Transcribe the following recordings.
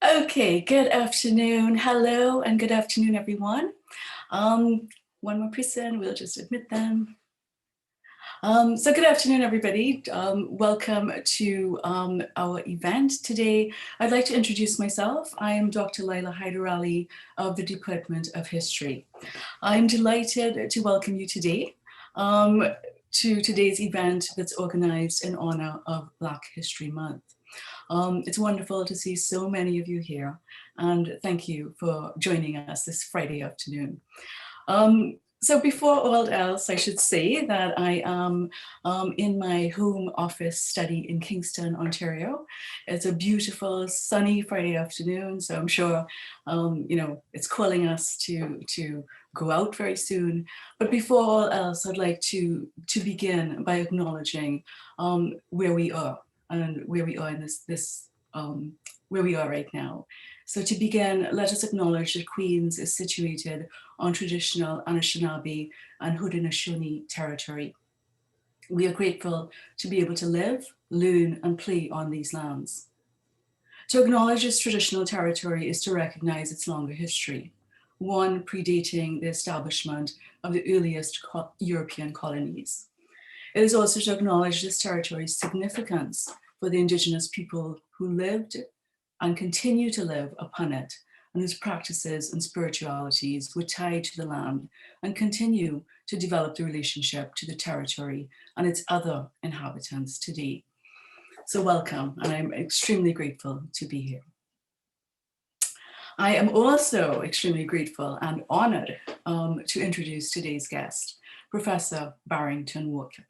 Okay, good afternoon. Hello and good afternoon, everyone. One more person, we'll just admit them. So good afternoon, everybody. Welcome to our event today. I'd like to introduce myself. I am Dr. Laila Haidarali of the Department of History. I'm delighted to welcome you today to today's event that's organized in honor of Black History Month. It's wonderful to see so many of you here, and thank you for joining us this Friday afternoon. So before all else, I should say that I am in my home office study in Kingston, Ontario. It's a beautiful sunny Friday afternoon, so I'm sure it's calling us to go out very soon. But before all else, I'd like to begin by acknowledging where we are and where we are in where we are right now. So to begin, let us acknowledge that Queens is situated on traditional Anishinaabe and Haudenosaunee territory. We are grateful to be able to live, learn, and play on these lands. To acknowledge this traditional territory is to recognize its longer history, one predating the establishment of the earliest European colonies. It is also to acknowledge this territory's significance for the Indigenous people who lived and continue to live upon it, and whose practices and spiritualities were tied to the land and continue to develop the relationship to the territory and its other inhabitants today. So welcome, and I'm extremely grateful to be here. I am also extremely grateful and honored to introduce today's guest, Professor Barrington Walker.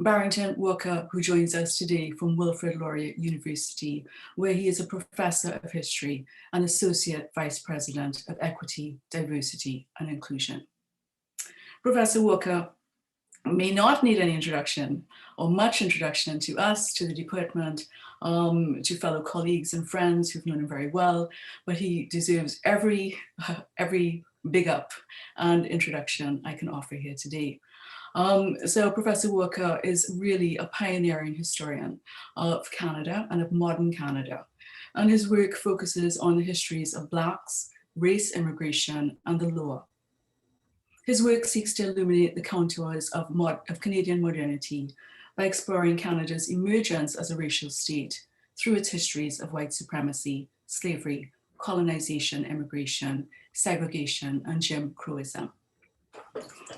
Barrington Walker, who joins us today from Wilfrid Laurier University, where he is a professor of history and associate vice president of equity, diversity, and inclusion. Professor Walker may not need any introduction or much introduction to us, to the department, to fellow colleagues and friends who've known him very well, but he deserves every big up and introduction I can offer here today. So Professor Walker is really a pioneering historian of Canada and of modern Canada. And his work focuses on the histories of Blacks, race immigration, and the law. His work seeks to illuminate the contours of Canadian modernity by exploring Canada's emergence as a racial state through its histories of white supremacy, slavery, colonization, immigration, segregation, and Jim Crowism.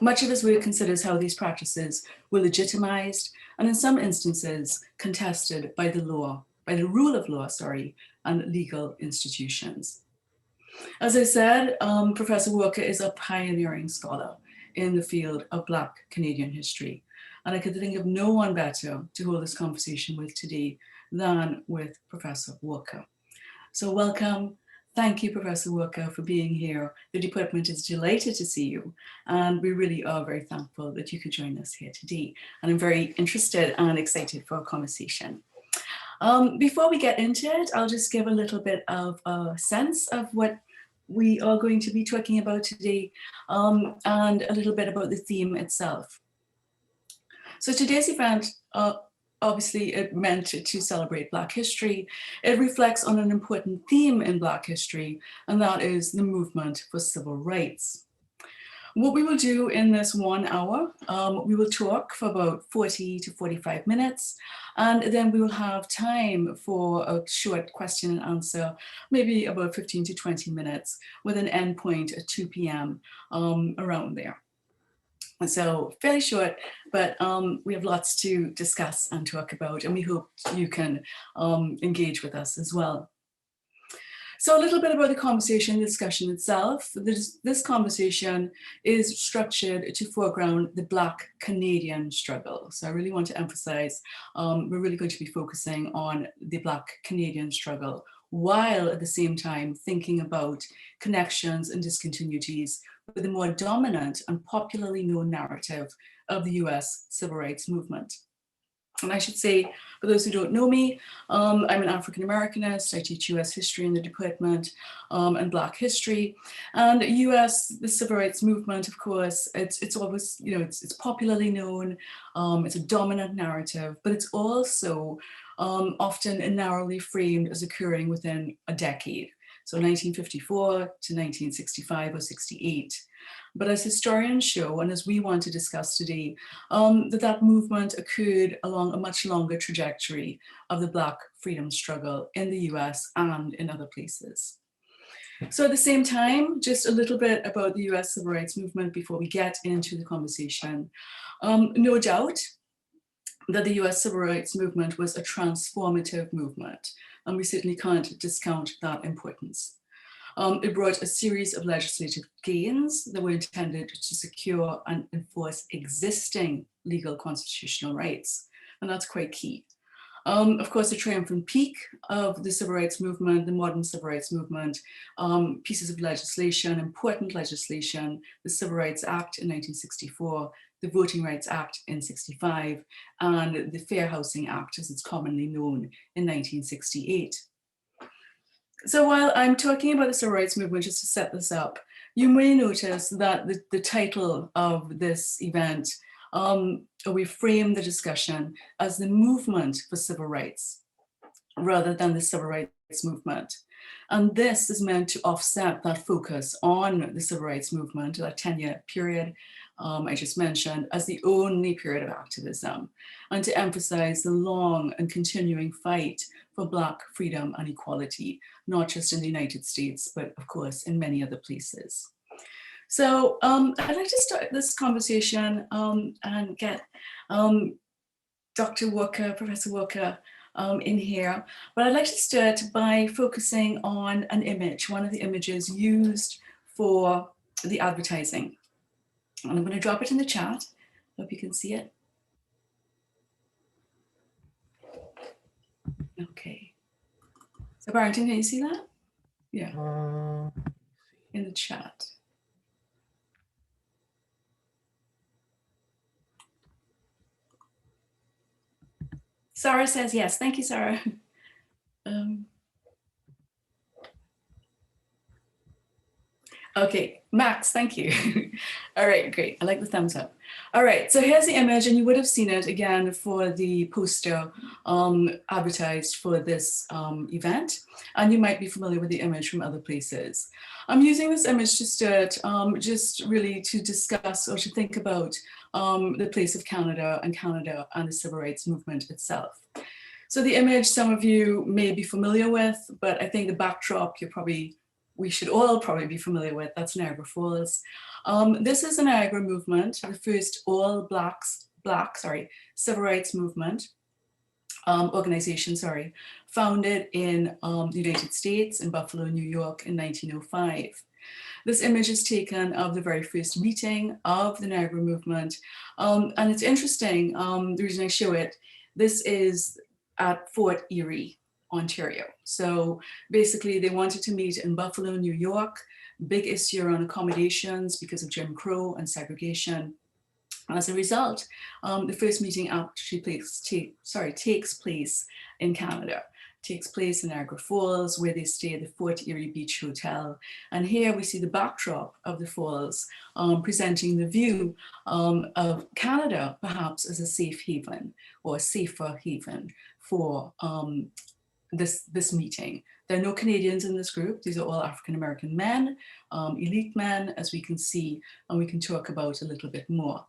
Much of his work considers how these practices were legitimized and in some instances contested by the rule of law, and legal institutions. As I said, Professor Walker is a pioneering scholar in the field of Black Canadian history. And I could think of no one better to hold this conversation with today than with Professor Walker. So welcome. Thank you, Professor Walker, for being here. The department is delighted to see you, and we really are very thankful that you could join us here today. And I'm very interested and excited for our conversation. Before we get into it, I'll just give a little bit of a sense of what we are going to be talking about today, and a little bit about the theme itself. So today's event, obviously it meant to celebrate Black history. It reflects on an important theme in Black history, and that is the movement for civil rights. What we will do in this 1 hour, we will talk for about 40 to 45 minutes, and then we will have time for a short question and answer, maybe about 15 to 20 minutes, with an end point at 2 p.m. Around there. So fairly short, but we have lots to discuss and talk about, and we hope you can engage with us as well. So a little bit about the conversation, the discussion itself. This conversation is structured to foreground the Black Canadian struggle. So I really want to emphasize, we're really going to be focusing on the Black Canadian struggle, while at the same time thinking about connections and discontinuities with the more dominant and popularly known narrative of the US civil rights movement. And I should say, for those who don't know me, I'm an African-Americanist. I teach US history in the department and Black history. And the civil rights movement, of course, it's always, it's popularly known, it's a dominant narrative, but it's also often narrowly framed as occurring within a decade. So 1954 to 1965 or 68. But as historians show, and as we want to discuss today, that movement occurred along a much longer trajectory of the Black freedom struggle in the US and in other places. So at the same time, just a little bit about the US civil rights movement before we get into the conversation. No doubt that the US civil rights movement was a transformative movement, and we certainly can't discount that importance. It brought a series of legislative gains that were intended to secure and enforce existing legal constitutional rights, and that's quite key. Of course, the triumphant peak of the civil rights movement, the modern civil rights movement, pieces of legislation, important legislation, the Civil Rights Act in 1964, the Voting Rights Act in 65, and the Fair Housing Act, as it's commonly known, in 1968. So while I'm talking about the civil rights movement, just to set this up, you may notice that the title of this event, we frame the discussion as the movement for civil rights, rather than the civil rights movement. And this is meant to offset that focus on the civil rights movement, that 10-year period I just mentioned, as the only period of activism, and to emphasize the long and continuing fight for Black freedom and equality, not just in the United States, but of course in many other places. So I'd like to start this conversation and get Dr. Walker, Professor Walker, in here. But I'd like to start by focusing on an image, one of the images used for the advertising. And I'm going to drop it in the chat. Hope you can see it. Okay. So Barrington, can you see that? Yeah. In the chat. Sarah says yes. Thank you, Sarah. Okay, Max, thank you. All right, great. I like the thumbs up. All right, so here's the image, and you would have seen it again for the poster advertised for this event, and you might be familiar with the image from other places. I'm using this image to start just really to discuss or to think about the place of Canada and the civil rights movement itself. So the image some of you may be familiar with, but I think the backdrop we should all probably be familiar with. That's Niagara Falls. This is the Niagara movement, the first all black civil rights movement organization, founded in the United States in Buffalo, New York in 1905. This image is taken of the very first meeting of the Negro movement. And it's interesting, the reason I show it, this is at Fort Erie, Ontario. So basically they wanted to meet in Buffalo, New York, big issue around accommodations because of Jim Crow and segregation. As a result, the first meeting actually takes place in Canada. Takes place in Niagara Falls, where they stay at the Fort Erie Beach Hotel. And here we see the backdrop of the falls, presenting the view of Canada, perhaps as a safe haven or a safer haven for this meeting. There are no Canadians in this group. These are all African-American men, elite men, as we can see, and we can talk about a little bit more.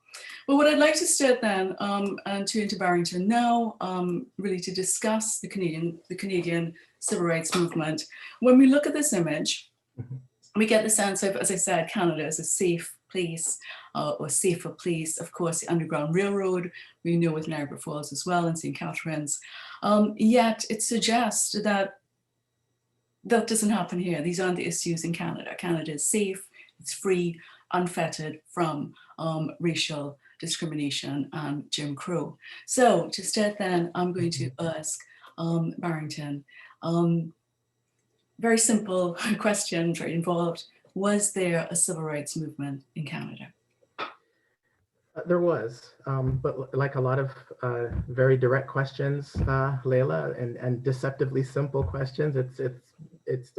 But what I'd like to start then, and turn to Barrington now, really to discuss the Canadian civil rights movement. When we look at this image, we get the sense of, as I said, Canada as a safe place or safer place. Of course, the Underground Railroad, we know with Niagara Falls as well, and St. Catharines. Yet it suggests that that doesn't happen here. These aren't the issues in Canada. Canada is safe, it's free, unfettered from racial discrimination and Jim Crow. So to start then, I'm going to ask Barrington, very simple question, very involved. Was there a civil rights movement in Canada? There was, but like a lot of very direct questions, Laila, and deceptively simple questions, it's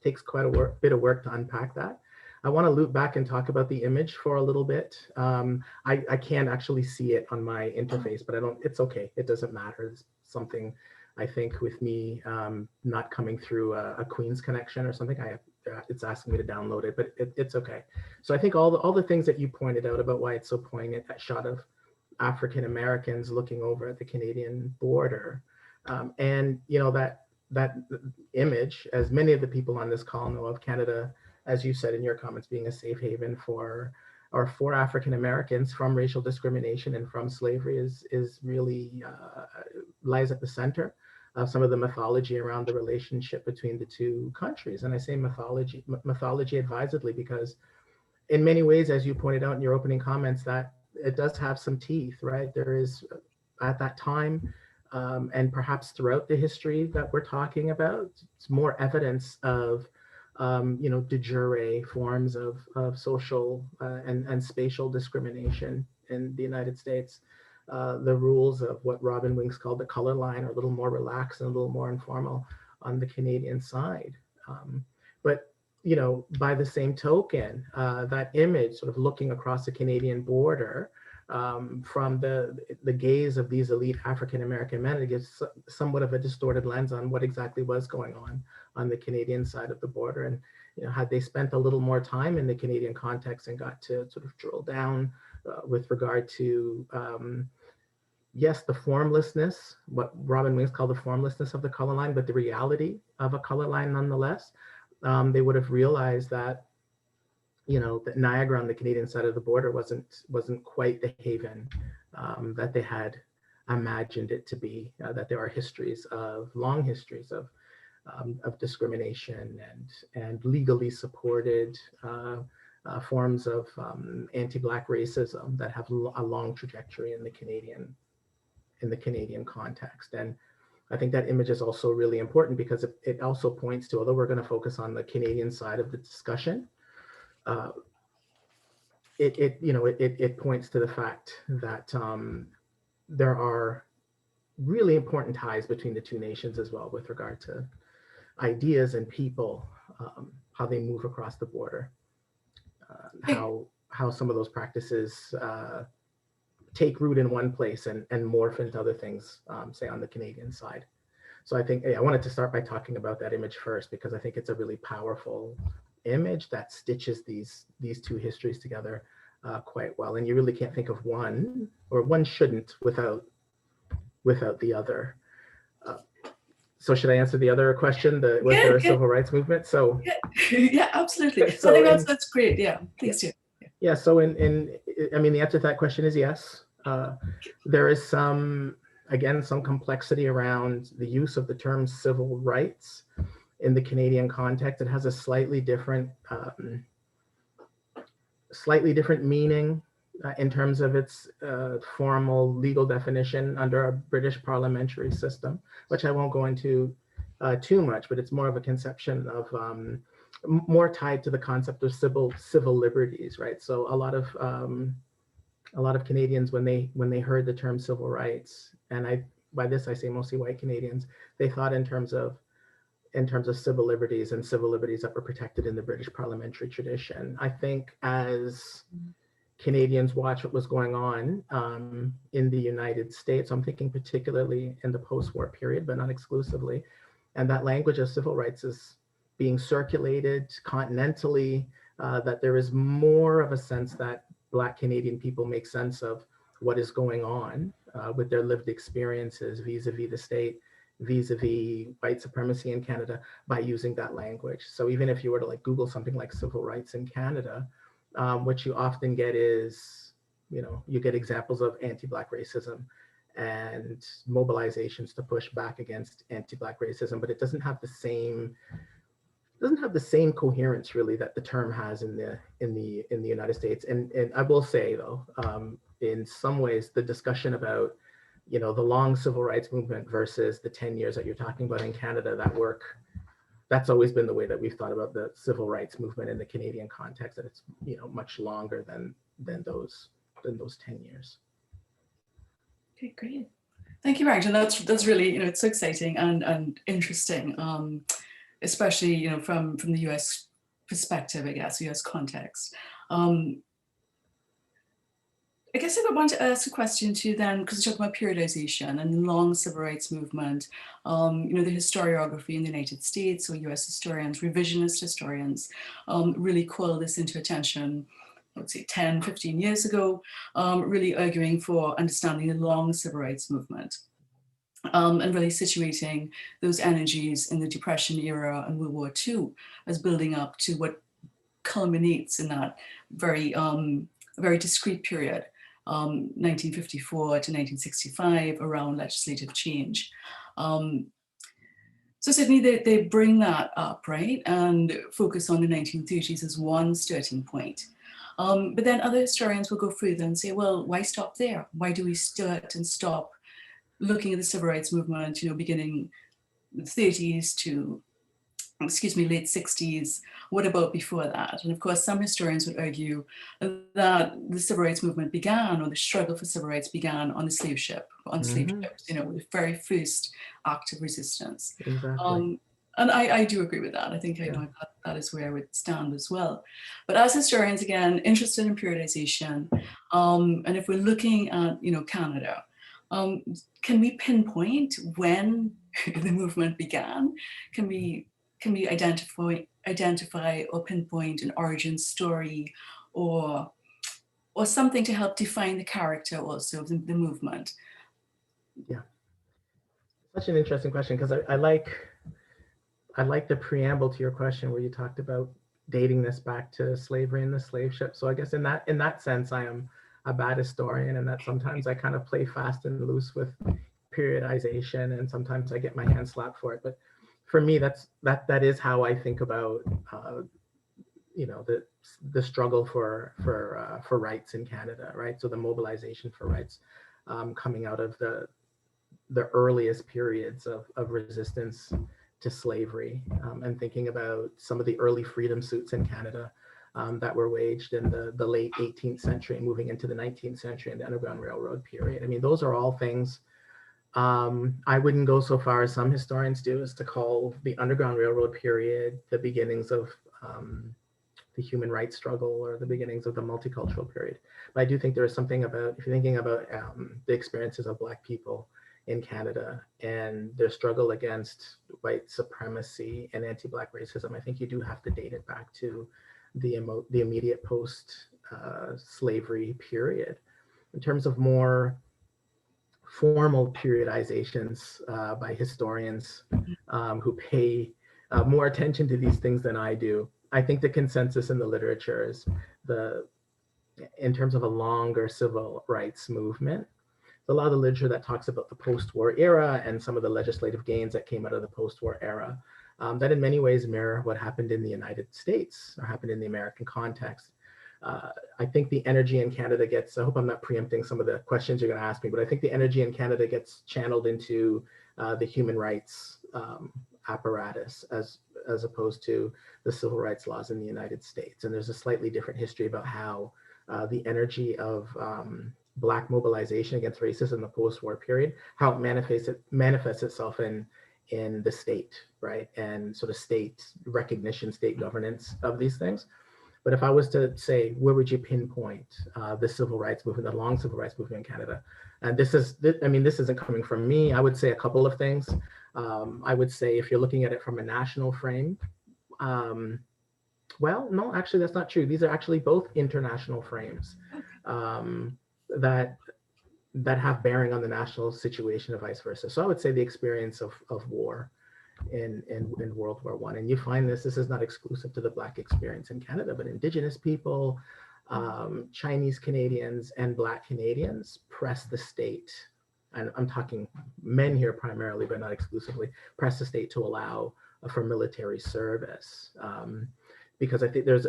takes quite a bit of work to unpack that. I want to loop back and talk about the image for a little bit. I can't actually see it on my interface, but it's okay. It doesn't matter. It's something, I think, with me not coming through a Queen's connection or something. It's asking me to download it, but it's okay. So I think all the things that you pointed out about why it's so poignant, that shot of African Americans looking over at the Canadian border, and that image, as many of the people on this call know, of Canada, as you said in your comments, being a safe haven for African Americans from racial discrimination and from slavery is really lies at the center of some of the mythology around the relationship between the two countries. And I say mythology advisedly, because in many ways, as you pointed out in your opening comments, that it does have some teeth, right? There is, at that time, and perhaps throughout the history that we're talking about, it's more evidence of de jure forms of social and spatial discrimination in the United States. The rules of what Robin Winks called the color line are a little more relaxed and a little more informal on the Canadian side. But by the same token, that image sort of looking across the Canadian border from the gaze of these elite African-American men, it gives somewhat of a distorted lens on what exactly was going on the Canadian side of the border. And had they spent a little more time in the Canadian context and got to sort of drill down with regard to, yes, the formlessness, what Robin Winks called the formlessness of the color line, but the reality of a color line nonetheless, they would have realized that that Niagara on the Canadian side of the border wasn't quite the haven that they had imagined it to be. That there are long histories of discrimination and legally supported forms of anti-Black racism that have a long trajectory in the Canadian context. And I think that image is also really important because it also points to, although we're going to focus on the Canadian side of the discussion, it points to the fact that there are really important ties between the two nations as well with regard to ideas and people, how they move across the border, how some of those practices take root in one place and morph into other things, say on the Canadian side. So I think I wanted to start by talking about that image first, because I think it's a really powerful image that stitches these two histories together quite well. And you really can't think of one, or one shouldn't, without the other. So should I answer the other question? Was there a civil rights movement? So yeah, absolutely. So I think that's great. Yeah, please do. Yeah. So I mean, the answer to that question is yes. There is some complexity around the use of the term civil rights in the Canadian context. It has a slightly different meaning in terms of its formal legal definition under a British parliamentary system, which I won't go into too much, but it's more of a conception of more tied to the concept of civil liberties, right? So a lot of Canadians, when they heard the term civil rights, and by this I say mostly white Canadians, they thought in terms of civil liberties and civil liberties that were protected in the British parliamentary tradition. I think as Canadians watch what was going on in the United States, I'm thinking particularly in the post-war period, but not exclusively, and that language of civil rights is being circulated continentally, that there is more of a sense that Black Canadian people make sense of what is going on with their lived experiences vis-a-vis the state, vis-a-vis white supremacy in Canada, by using that language. So even if you were to Google something like civil rights in Canada, what you often get is, you get examples of anti-Black racism and mobilizations to push back against anti-Black racism, but it doesn't have the same doesn't have the same coherence really that the term has in the United States. And I will say though, in some ways, the discussion about, you know, the long civil rights movement versus the 10 years that you're talking about in Canada, that work, that's always been the way that we've thought about the civil rights movement in the Canadian context, that it's, you know, much longer than those 10 years. Okay, great. Thank you, Barrington. That's really, you know, it's so exciting and interesting, especially, you know, from the US perspective, I guess, US context. I guess I would want to ask a question to you then, because we're talking about periodization and the long civil rights movement, you know, the historiography in the United States, or US historians, revisionist historians, really call this into attention, let's say 10, 15 years ago, really arguing for understanding the long civil rights movement. And really situating those energies in the Depression era and World War II as building up to what culminates in that very, very discrete period, 1954 to 1965, around legislative change. So certainly they bring that up, right, and focus on the 1930s as one starting point. But then other historians will go further and say, well, why stop there? Why do we start and stop looking at the civil rights movement, you know, beginning the 30s to, excuse me, late 60s? What about before that? And of course, some historians would argue that the civil rights movement began, or the struggle for civil rights began, on the slave ship, on slave ships, you know, the very first act of resistance. Exactly. And I do agree with that. I think, you know, that is where I would stand as well. But as historians, again, interested in periodization, and if we're looking at, you know, Canada, can we pinpoint when the movement began? Can we identify or pinpoint an origin story, or something to help define the character also of the movement? Yeah, such an interesting question, because I like the preamble to your question where you talked about dating this back to slavery and the slave ship. So I guess in that sense, I am a bad historian, and that sometimes I kind of play fast and loose with periodization, and sometimes I get my hand slapped for it. But for me, that is how I think about you know, the struggle for rights in Canada, right? So the mobilization for rights coming out of the earliest periods of resistance to slavery, and thinking about some of the early freedom suits in Canada that were waged in the late 18th century, moving into the 19th century and the Underground Railroad period. I mean, those are all things. I wouldn't go so far as some historians do as to call the Underground Railroad period the beginnings of the human rights struggle or the beginnings of the multicultural period. But I do think there is something about, if you're thinking about the experiences of Black people in Canada and their struggle against white supremacy and anti-Black racism, I think you do have to date it back to the immediate post-slavery period. In terms of more formal periodizations by historians who pay more attention to these things than I do, I think the consensus in the literature is in terms of a longer civil rights movement, a lot of the literature that talks about the post-war era and some of the legislative gains that came out of the post-war era, that in many ways mirror what happened in the United States or happened in the American context. I think the energy in Canada gets, I hope I'm not preempting some of the questions you're going to ask me, but I think the energy in Canada gets channeled into the human rights apparatus as opposed to the civil rights laws in the United States. And there's a slightly different history about how the energy of Black mobilization against racism in the post-war period, how it manifests itself in the state, right? And sort of state recognition, state governance of these things. But if I was to say, where would you pinpoint the civil rights movement, the long civil rights movement in Canada? And this isn't coming from me. I would say a couple of things. I would say if you're looking at it from a national frame, well, no, actually that's not true. These are actually both international frames that have bearing on the national situation and vice versa. So I would say the experience of war in World War I. And you find this is not exclusive to the Black experience in Canada, but Indigenous people, Chinese Canadians, and Black Canadians press the state, and I'm talking men here primarily, but not exclusively, press the state to allow for military service, because I think there's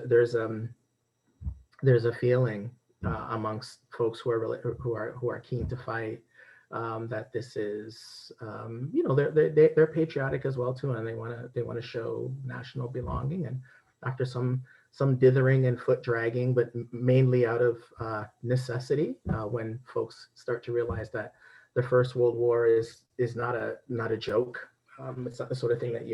a feeling amongst folks who are keen to fight, that this is, they're patriotic as well too, and they want to show national belonging. And after some dithering and foot dragging, but mainly out of necessity, when folks start to realize that the First World War is not a joke. It's not the sort of thing that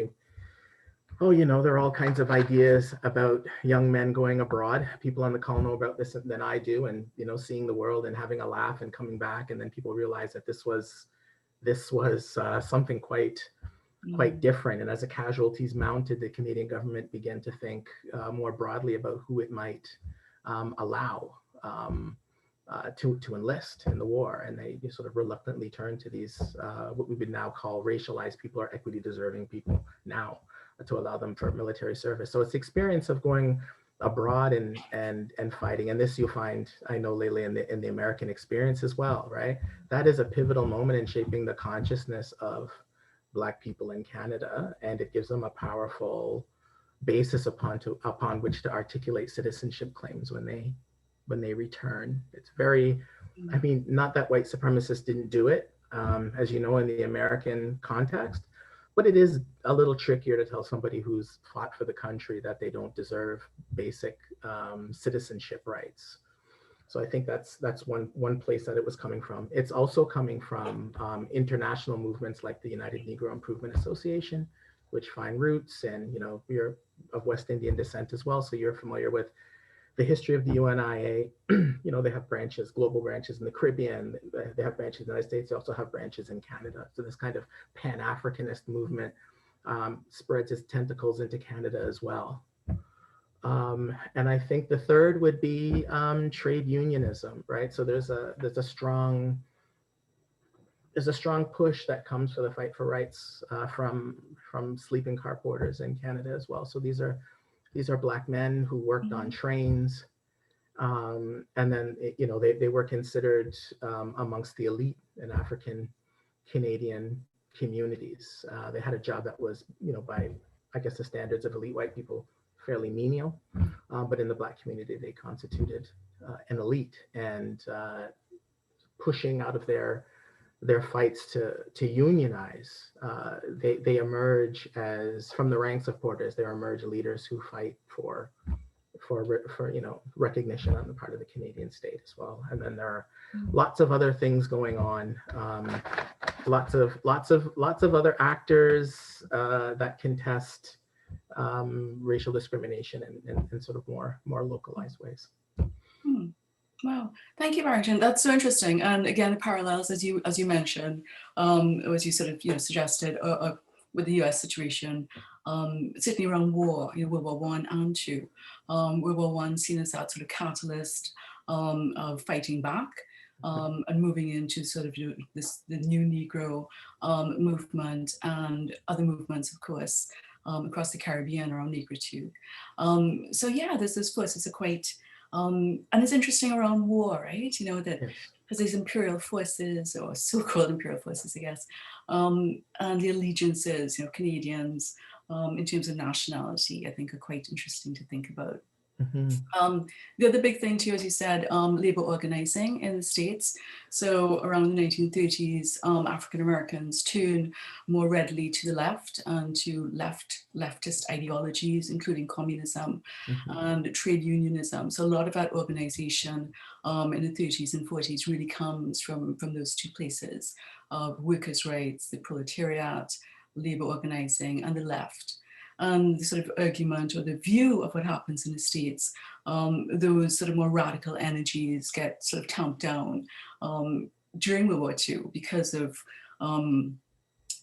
there are all kinds of ideas about young men going abroad. People on the call know about this than I do, and seeing the world and having a laugh and coming back, and then people realize that this was something quite different. And as the casualties mounted, the Canadian government began to think more broadly about who it might allow to enlist in the war, and they sort of reluctantly turned to these what we would now call racialized people or equity deserving people now, to allow them for military service. So it's the experience of going abroad and fighting. And this you'll find, I know, Laila, in the American experience as well, right? That is a pivotal moment in shaping the consciousness of Black people in Canada, and it gives them a powerful basis upon which to articulate citizenship claims when they return. It's very, I mean, not that white supremacists didn't do it, as you know, in the American context, but it is a little trickier to tell somebody who's fought for the country that they don't deserve basic citizenship rights. So I think that's one place that it was coming from. It's also coming from international movements like the United Negro Improvement Association, which find roots, and you're of West Indian descent as well, so you're familiar with the history of the UNIA. They have branches, global branches in the Caribbean. They have branches in the United States. They also have branches in Canada. So this kind of Pan-Africanist movement spreads its tentacles into Canada as well. And I think the third would be trade unionism, right? So there's a strong push that comes for the fight for rights from sleeping car porters in Canada as well. So these are Black men who worked on trains, and then they were considered amongst the elite in African Canadian communities. They had a job that was, by I guess the standards of elite white people, fairly menial, but in the Black community they constituted an elite, and pushing out of their fights to unionize, they emerge as, from the ranks of porters, they emerge leaders who fight for recognition on the part of the Canadian state as well. And then there are lots of other things going on, lots of other actors that contest racial discrimination in sort of more localized ways. Wow, thank you, Barrington. That's so interesting. And again, the parallels, as you mentioned, or as you sort of suggested, with the U.S. situation, certainly around war, World War I and II. World War I seen as that sort of catalyst of fighting back, and moving into sort of the new Negro movement and other movements, of course, across the Caribbean around Negritude. So yeah, there's forces are quite. And it's interesting around war, right? That because these imperial forces, or so-called imperial forces, I guess, and the allegiances, Canadians, in terms of nationality, I think are quite interesting to think about. The other big thing too, as you said, labor organizing in the States. So around the 1930s, African Americans turned more readily to the left and to leftist ideologies, including communism and trade unionism. So a lot of that organization in the 30s and 40s really comes from those two places of workers' rights, the proletariat, labor organizing, and the left. And the sort of argument or the view of what happens in the States, those sort of more radical energies get sort of tamped down during World War II because of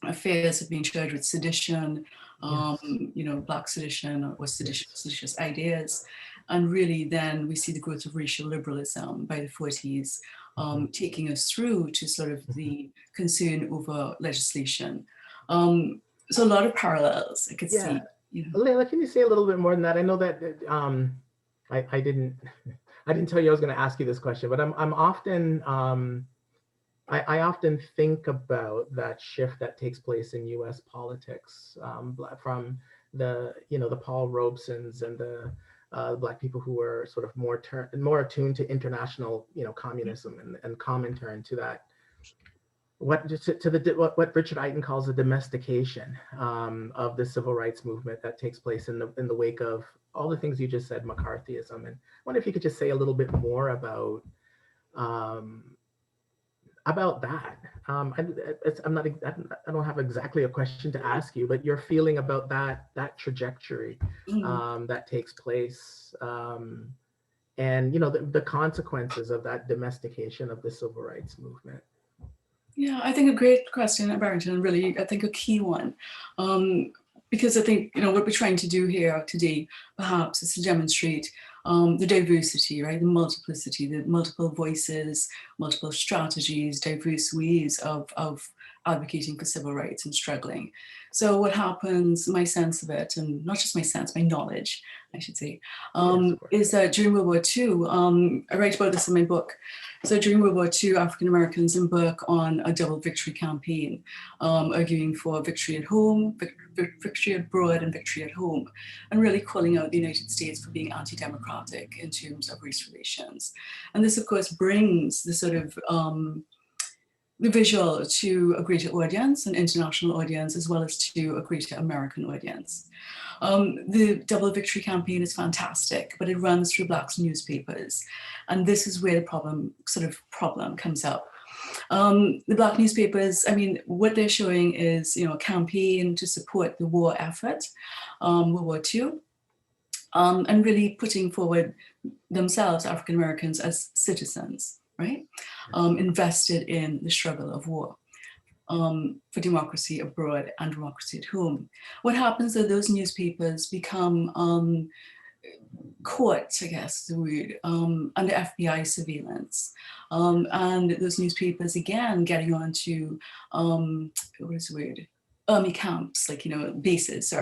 affairs of being charged with sedition, Black sedition or seditious ideas. And really then we see the growth of racial liberalism by the 40s, taking us through to sort of the concern over legislation. So a lot of parallels I could see. Laila, can you say a little bit more than that? I know that I didn't tell you I was going to ask you this question, but I'm often I often think about that shift that takes place in U.S. politics, from the Paul Robesons and the Black people who were sort of more attuned to international communism and Comintern, to that what Richard Eiton calls the domestication of the civil rights movement that takes place in the wake of all the things you just said, McCarthyism. And I wonder if you could just say a little bit more um, about that. I don't have exactly a question to ask you, but your feeling about that trajectory that takes place, and the consequences of that domestication of the civil rights movement. Yeah, I think a great question, Barrington, and really, I think a key one. Because I think, what we're trying to do here today, perhaps, is to demonstrate the diversity, right? The multiplicity, the multiple voices, multiple strategies, diverse ways of advocating for civil rights and struggling. So what happens, my sense of it, and not just my sense, my knowledge, I should say, is that during World War II, I write about this in my book. So during World War II, African Americans embark on a double victory campaign, arguing for victory at home, victory abroad, and victory at home, and really calling out the United States for being anti-democratic in terms of race relations. And this, of course, brings the sort of the visual to a greater audience, an international audience, as well as to a greater American audience. The Double Victory campaign is fantastic, but it runs through Black newspapers. And this is where the problem comes up. The Black newspapers, what they're showing is, a campaign to support the war effort, World War II, and really putting forward themselves, African Americans, as citizens, right? Invested in the struggle of war. For democracy abroad and democracy at home. What happens is those newspapers become caught, I guess the word, under FBI surveillance. And those newspapers, again, getting onto, what is the word? Army camps, bases,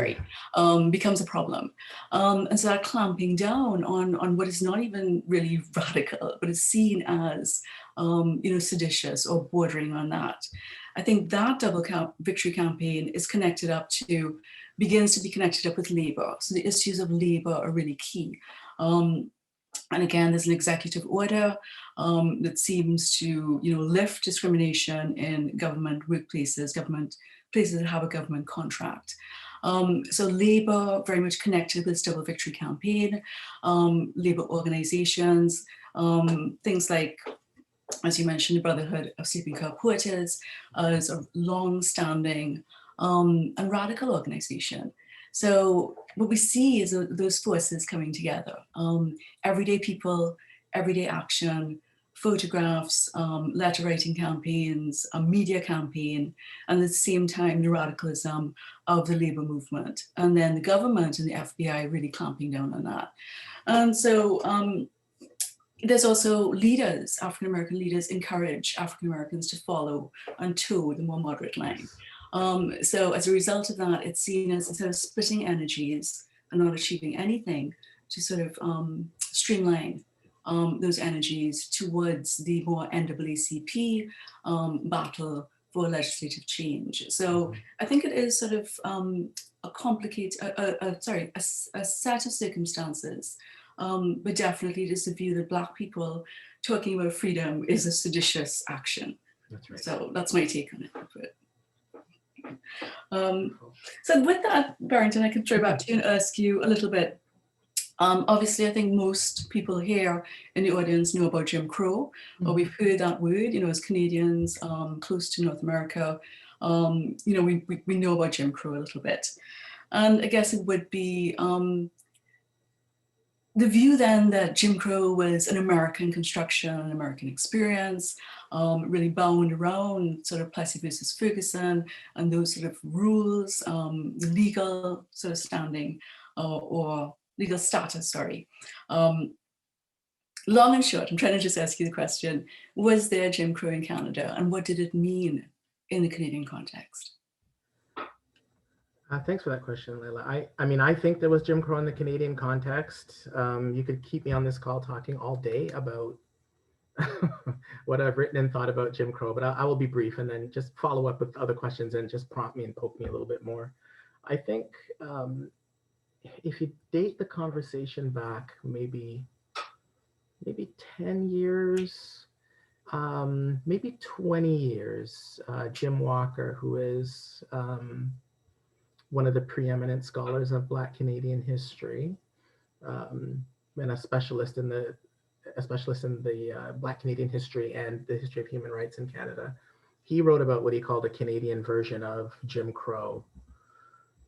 becomes a problem. And so that clamping down on what is not even really radical, but is seen as, seditious or bordering on that. I think that double victory campaign begins to be connected up with labor. So the issues of labor are really key. And again, there's an executive order that seems to, lift discrimination in government workplaces, places that have a government contract. So labor very much connected with this double victory campaign, labor organizations, things like, as you mentioned, the Brotherhood of Sleeping Car Porters is a long-standing and radical organization. So what we see is those forces coming together. Everyday people, everyday action, photographs, letter writing campaigns, a media campaign, and at the same time, the radicalism of the labor movement. And then the government and the FBI really clamping down on that. And so there's also leaders, African-American leaders encourage African-Americans to follow and toe the more moderate line. So as a result of that, it's seen as, instead of splitting energies and not achieving anything, to sort of streamline those energies towards the more NAACP battle for legislative change. So I think it is sort of a set of circumstances, but definitely it is the view that Black people talking about freedom is a seditious action. That's right. So that's my take on it. So with that, Barrington, I could throw back to you and ask you a little bit. Obviously, I think most people here in the audience know about Jim Crow, or we've heard that word, as Canadians close to North America, we know about Jim Crow a little bit. And I guess it would be the view then that Jim Crow was an American construction, an American experience, really bound around sort of Plessy versus Ferguson and those sort of rules, the legal sort of standing or legal status, sorry. Long and short, I'm trying to just ask you the question, was there Jim Crow in Canada and what did it mean in the Canadian context? Thanks for that question, Laila. I think there was Jim Crow in the Canadian context. You could keep me on this call talking all day about what I've written and thought about Jim Crow, but I will be brief and then just follow up with other questions and just prompt me and poke me a little bit more. I think if you date the conversation back maybe 10 years, maybe 20 years, Jim Walker, who is one of the preeminent scholars of Black Canadian history, and a specialist in the Black Canadian history and the history of human rights in Canada. He wrote about what he called a Canadian version of Jim Crow.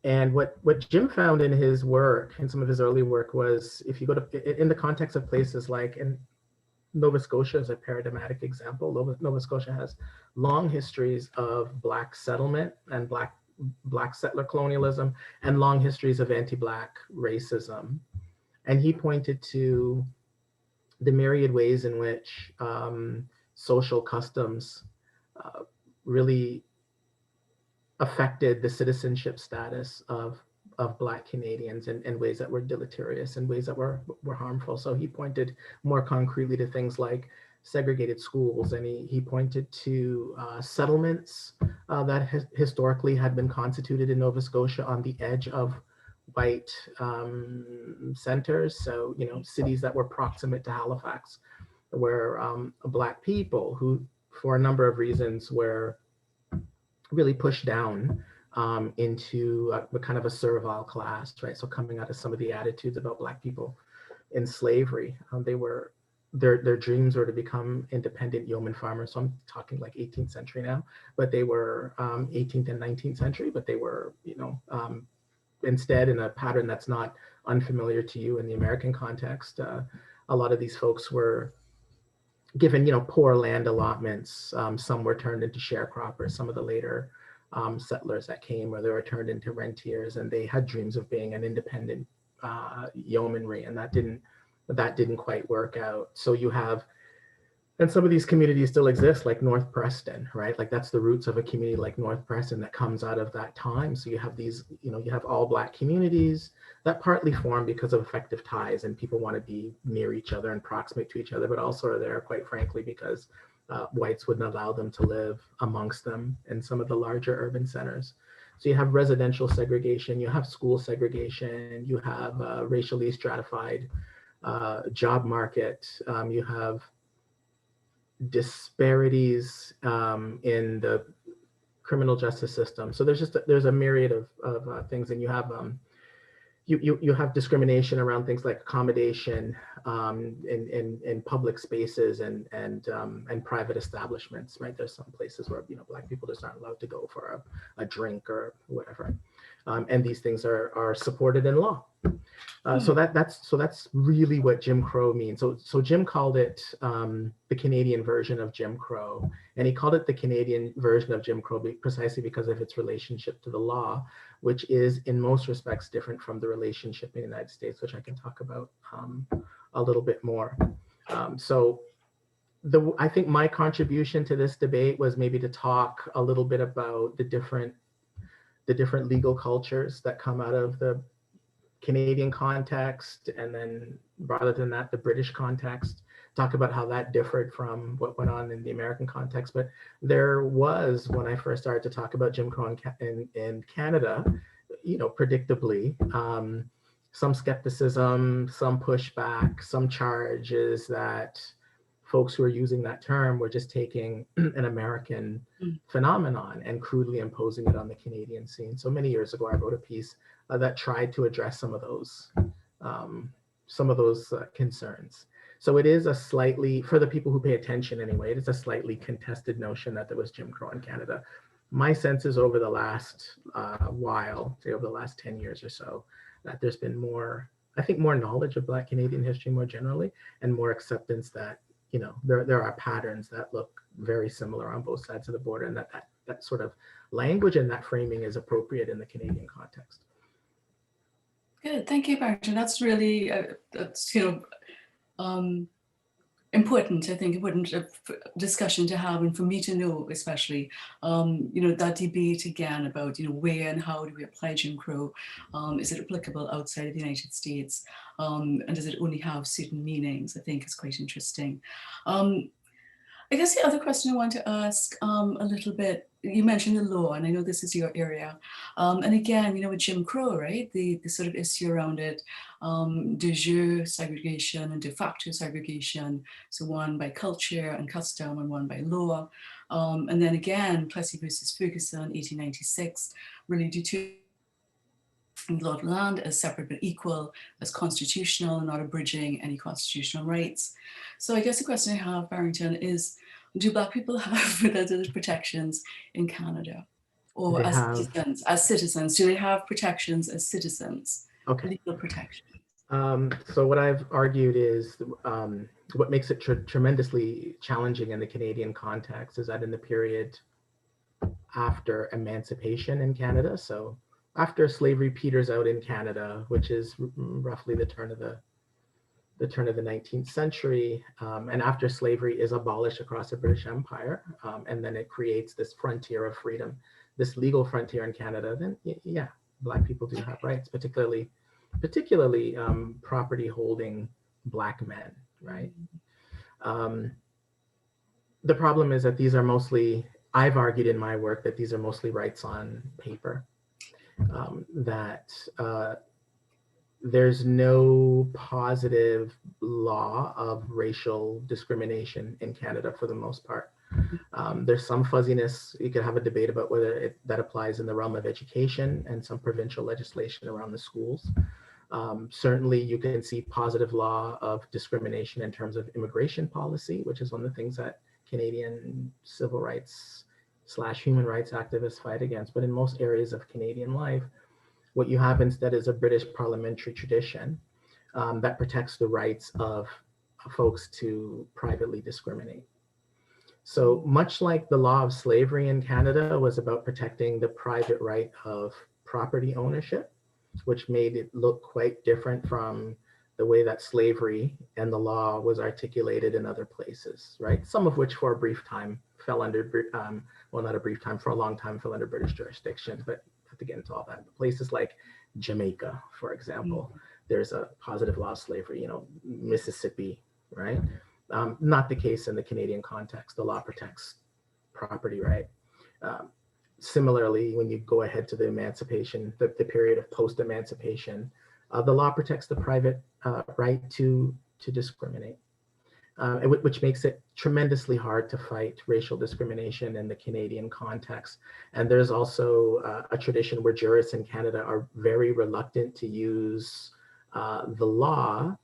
And what Jim found in his work, in some of his early work, was if you go to, in the context of places like, and Nova Scotia is a paradigmatic example. Nova Scotia has long histories of Black settlement and Black settler colonialism and long histories of anti-Black racism. And he pointed to the myriad ways in which social customs really affected the citizenship status of Black Canadians in ways that were deleterious and ways that were harmful. So he pointed more concretely to things like segregated schools, and he pointed to settlements that historically had been constituted in Nova Scotia on the edge of white centers. So, you know, cities that were proximate to Halifax, where Black people who, for a number of reasons, were really pushed down into a kind of a servile class, right? So coming out of some of the attitudes about Black people in slavery, their dreams were to become independent yeoman farmers. So I'm talking like 18th century now, but they were 18th and 19th century, but they were, you know, instead, in a pattern that's not unfamiliar to you in the American context, a lot of these folks were given, you know, poor land allotments. Some were turned into sharecroppers. Some of the later settlers that came, where they were turned into rentiers, and they had dreams of being an independent yeomanry, and that didn't quite work out. So you have, and some of these communities still exist, like North Preston, right? Like that's the roots of a community like North Preston that comes out of that time. So you have these, you know, you have all Black communities that partly form because of effective ties and people want to be near each other and proximate to each other, but also are there, quite frankly, because whites wouldn't allow them to live amongst them in some of the larger urban centers. So you have residential segregation, you have school segregation, you have racially stratified job market, you have disparities in the criminal justice system. So there's a myriad of things, and you have you have discrimination around things like accommodation in public spaces and private establishments, right? There's some places where, you know, Black people just aren't allowed to go for a drink or whatever, and these things are supported in law. So that's really what Jim Crow means. So Jim called it the Canadian version of Jim Crow, and he called it the Canadian version of Jim Crow precisely because of its relationship to the law, which is in most respects different from the relationship in the United States, which I can talk about a little bit more. I think my contribution to this debate was maybe to talk a little bit about the different legal cultures that come out of the Canadian context, and then rather than that, the British context, talk about how that differed from what went on in the American context. But there was, when I first started to talk about Jim Crow in Canada, you know, predictably, some skepticism, some pushback, some charges that folks who are using that term were just taking an American phenomenon and crudely imposing it on the Canadian scene. So many years ago, I wrote a piece that tried to address some of those concerns. So it is a slightly, for the people who pay attention anyway, it is a slightly contested notion that there was Jim Crow in Canada. My sense is over the last while, say over the last 10 years or so, that there's been more, I think, more knowledge of Black Canadian history more generally, and more acceptance that, you know, there are patterns that look very similar on both sides of the border, and that sort of language and that framing is appropriate in the Canadian context. Good, thank you, Barrington. That's really, that's, you know, important, I think, important discussion to have, and for me to know, especially, you know, that debate again about, you know, where and how do we apply Jim Crow? Is it applicable outside of the United States? And does it only have certain meanings? I think is quite interesting. I guess the other question I want to ask a little bit, you mentioned the law, and I know this is your area. And again, with Jim Crow, right? The sort of issue around it, de jure segregation and de facto segregation. So one by culture and custom and one by law. And then again, Plessy versus Ferguson, 1896, really determined the law of land as separate but equal, as constitutional and not abridging any constitutional rights. So I guess the question I have, Barrington, is do Black people have those protections in Canada? Or They as have, citizens? As citizens, do they have protections as citizens? okay. Legal protection. So what I've argued is what makes it tremendously challenging in the Canadian context is that in the period after emancipation in Canada, so after slavery peters out in Canada, which is roughly the turn of the 19th century, and after slavery is abolished across the British Empire, and then it creates this frontier of freedom, this legal frontier in Canada, then yeah, Black people do have rights, particularly property holding Black men, right? The problem is that these are mostly, I've argued in my work that these are mostly rights on paper, that there's no positive law of racial discrimination in Canada for the most part. There's some fuzziness. You could have a debate about whether that applies in the realm of education and some provincial legislation around the schools. Certainly you can see positive law of discrimination in terms of immigration policy, which is one of the things that Canadian civil rights / human rights activists fight against. But in most areas of Canadian life, what you have instead is a British parliamentary tradition that protects the rights of folks to privately discriminate. So much like the law of slavery in Canada was about protecting the private right of property ownership, which made it look quite different from the way that slavery and the law was articulated in other places, right? Some of which for a brief time fell under, well, not a brief time, for a long time fell under British jurisdiction, but not to get into all that. Places like Jamaica, for example, there's a positive law of slavery, Mississippi, right? Not the case in the Canadian context. The law protects property right. Similarly, when you go ahead to the emancipation, the period of post-emancipation, the law protects the private right to discriminate, which makes it tremendously hard to fight racial discrimination in the Canadian context. And there's also a tradition where jurists in Canada are very reluctant to use the law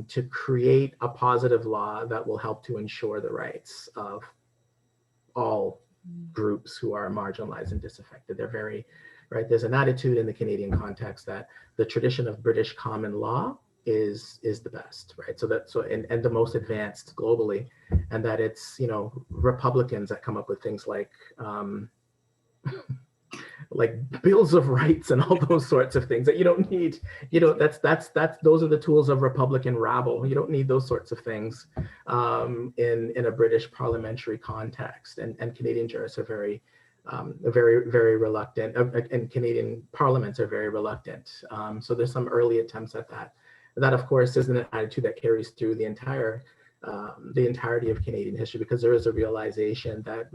to create a positive law that will help to ensure the rights of all groups who are marginalized and disaffected. They're very, right, there's an attitude in the Canadian context that the tradition of British common law is the best, right? And the most advanced globally, and that it's, Republicans that come up with things like bills of rights and all those sorts of things that you don't need, those are the tools of Republican rabble. You don't need those sorts of things in a British parliamentary context, and Canadian jurists are very reluctant, and Canadian parliaments are very reluctant. So there's some early attempts at that. That, of course, isn't an attitude that carries through the entirety of Canadian history, because there is a realization that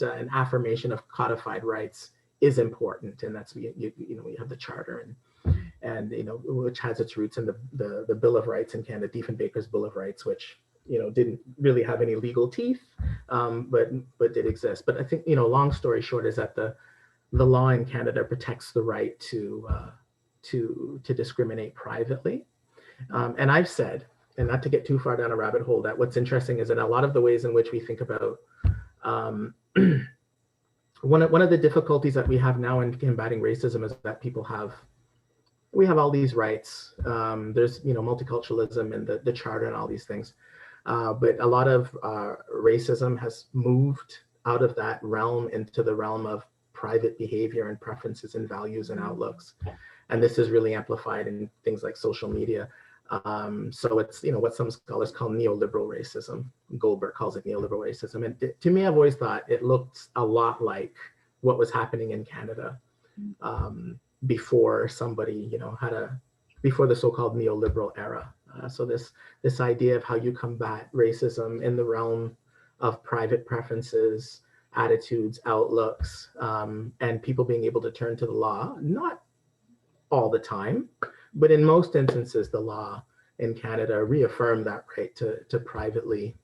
an affirmation of codified rights is important, and that's you have the Charter and which has its roots in the Bill of Rights in Canada, Diefenbaker's Bill of Rights, which didn't really have any legal teeth, but did exist. But I think long story short is that the law in Canada protects the right to discriminate privately, and I've said, and not to get too far down a rabbit hole, that what's interesting is that a lot of the ways in which we think about one of the difficulties that we have now in combating racism is that we have all these rights. There's multiculturalism and the Charter and all these things, but a lot of racism has moved out of that realm into the realm of private behavior and preferences and values and outlooks, and this is really amplified in things like social media. So it's what some scholars call neoliberal racism. Goldberg calls it neoliberal racism, and to me, I've always thought it looked a lot like what was happening in Canada before somebody before the so-called neoliberal era. So this idea of how you combat racism in the realm of private preferences, attitudes, outlooks, and people being able to turn to the law, not all the time, but in most instances, the law in Canada reaffirmed that right to privately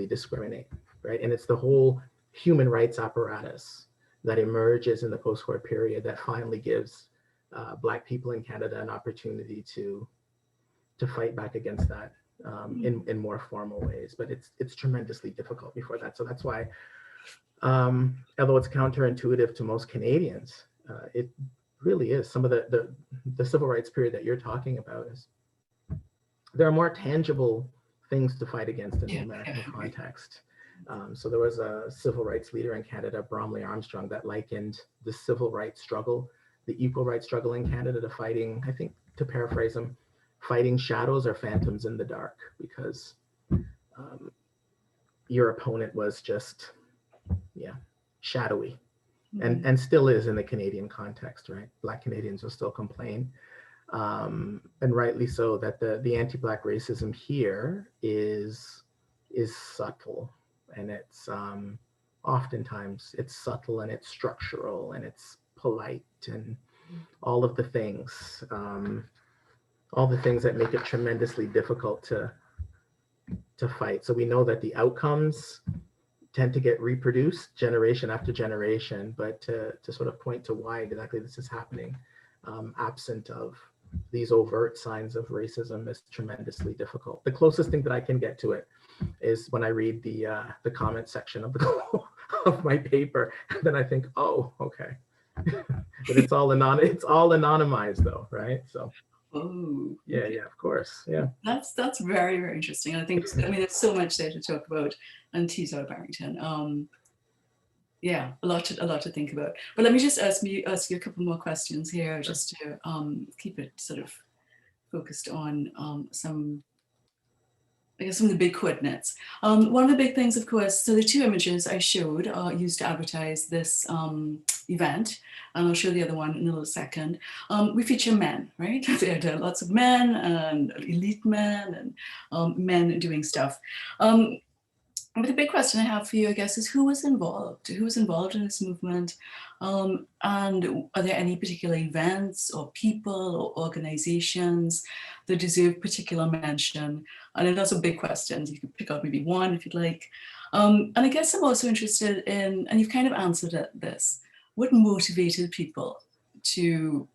discriminate, right? And it's the whole human rights apparatus that emerges in the post-war period that finally gives Black people in Canada an opportunity to fight back against that in more formal ways. But it's tremendously difficult before that. So that's why, although it's counterintuitive to most Canadians, it really is. Some of the civil rights period that you're talking about is, there are more tangible things to fight against in the American context. So there was a civil rights leader in Canada, Bromley Armstrong, that likened the civil rights struggle, the equal rights struggle in Canada, to fighting, I think, to paraphrase him, fighting shadows or phantoms in the dark, because your opponent was just, shadowy, and still is in the Canadian context, right? Black Canadians will still complain, and rightly so, that the anti-Black racism here is subtle, and it's oftentimes it's subtle, and it's structural, and it's polite, and all of the things, that make it tremendously difficult to fight. So we know that the outcomes tend to get reproduced generation after generation, but to sort of point to why exactly this is happening, absent of these overt signs of racism, is tremendously difficult. The closest thing that I can get to it is when I read the comment section of of my paper, and then I think, oh, okay. But it's all anonymized though, right? So Oh, yeah, of course, yeah. That's very, very interesting. I think, I mean, there's so much there to talk about on Teasdale Barrington. Yeah, a lot to think about. But let me just ask you a couple more questions here, just to keep it sort of focused on some of the big coordinates. One of the big things, of course, so the two images I showed are used to advertise this event, and I'll show the other one in a little second. We feature men, right? There are lots of men and elite men and men doing stuff. But the big question I have for you, I guess, is who was involved? Who was involved in this movement? And are there any particular events or people or organizations that deserve particular mention? And then those are big questions. You can pick out maybe one if you'd like. And I guess I'm also interested in, and you've kind of answered this, what motivated people to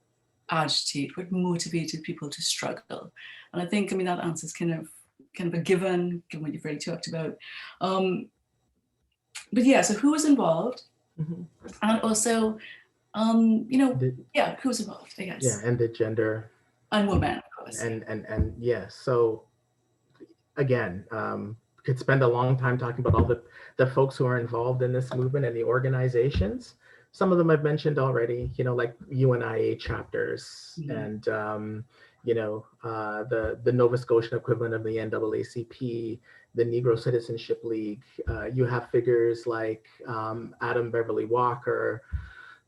agitate? What motivated people to struggle? And I think, I mean, that answer is kind of a given what you've already talked about. But yeah, so who was involved? Mm-hmm. And also, who was involved, I guess. Yeah, and the gender. And women, of course. And yeah, so again, could spend a long time talking about all the folks who are involved in this movement and the organizations. Some of them I've mentioned already, like UNIA chapters, mm-hmm. and the Nova Scotian equivalent of the NAACP, the Negro Citizenship League. You have figures like Adam Beverly Walker.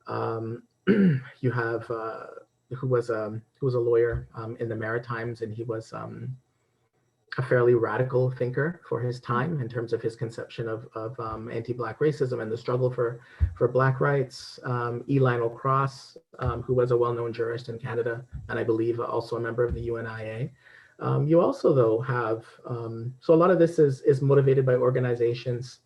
You have who was a lawyer in the Maritimes, and he was a fairly radical thinker for his time in terms of his conception of anti-Black racism and the struggle for Black rights. E. Lionel Cross, who was a well-known jurist in Canada, and I believe also a member of the UNIA. You also, though, have, so a lot of this is motivated by organizations,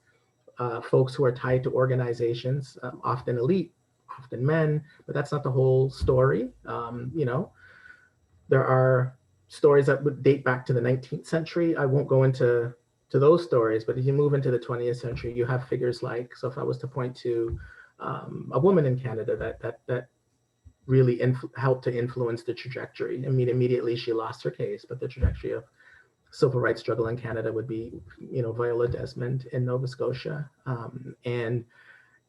folks who are tied to organizations, often elite, often men, but that's not the whole story. There are stories that would date back to the 19th century. I won't go into those stories, but if you move into the 20th century, you have figures like, so if I was to point to a woman in Canada that really helped to influence the trajectory. I mean, immediately she lost her case, but the trajectory of civil rights struggle in Canada would be, Viola Desmond in Nova Scotia, and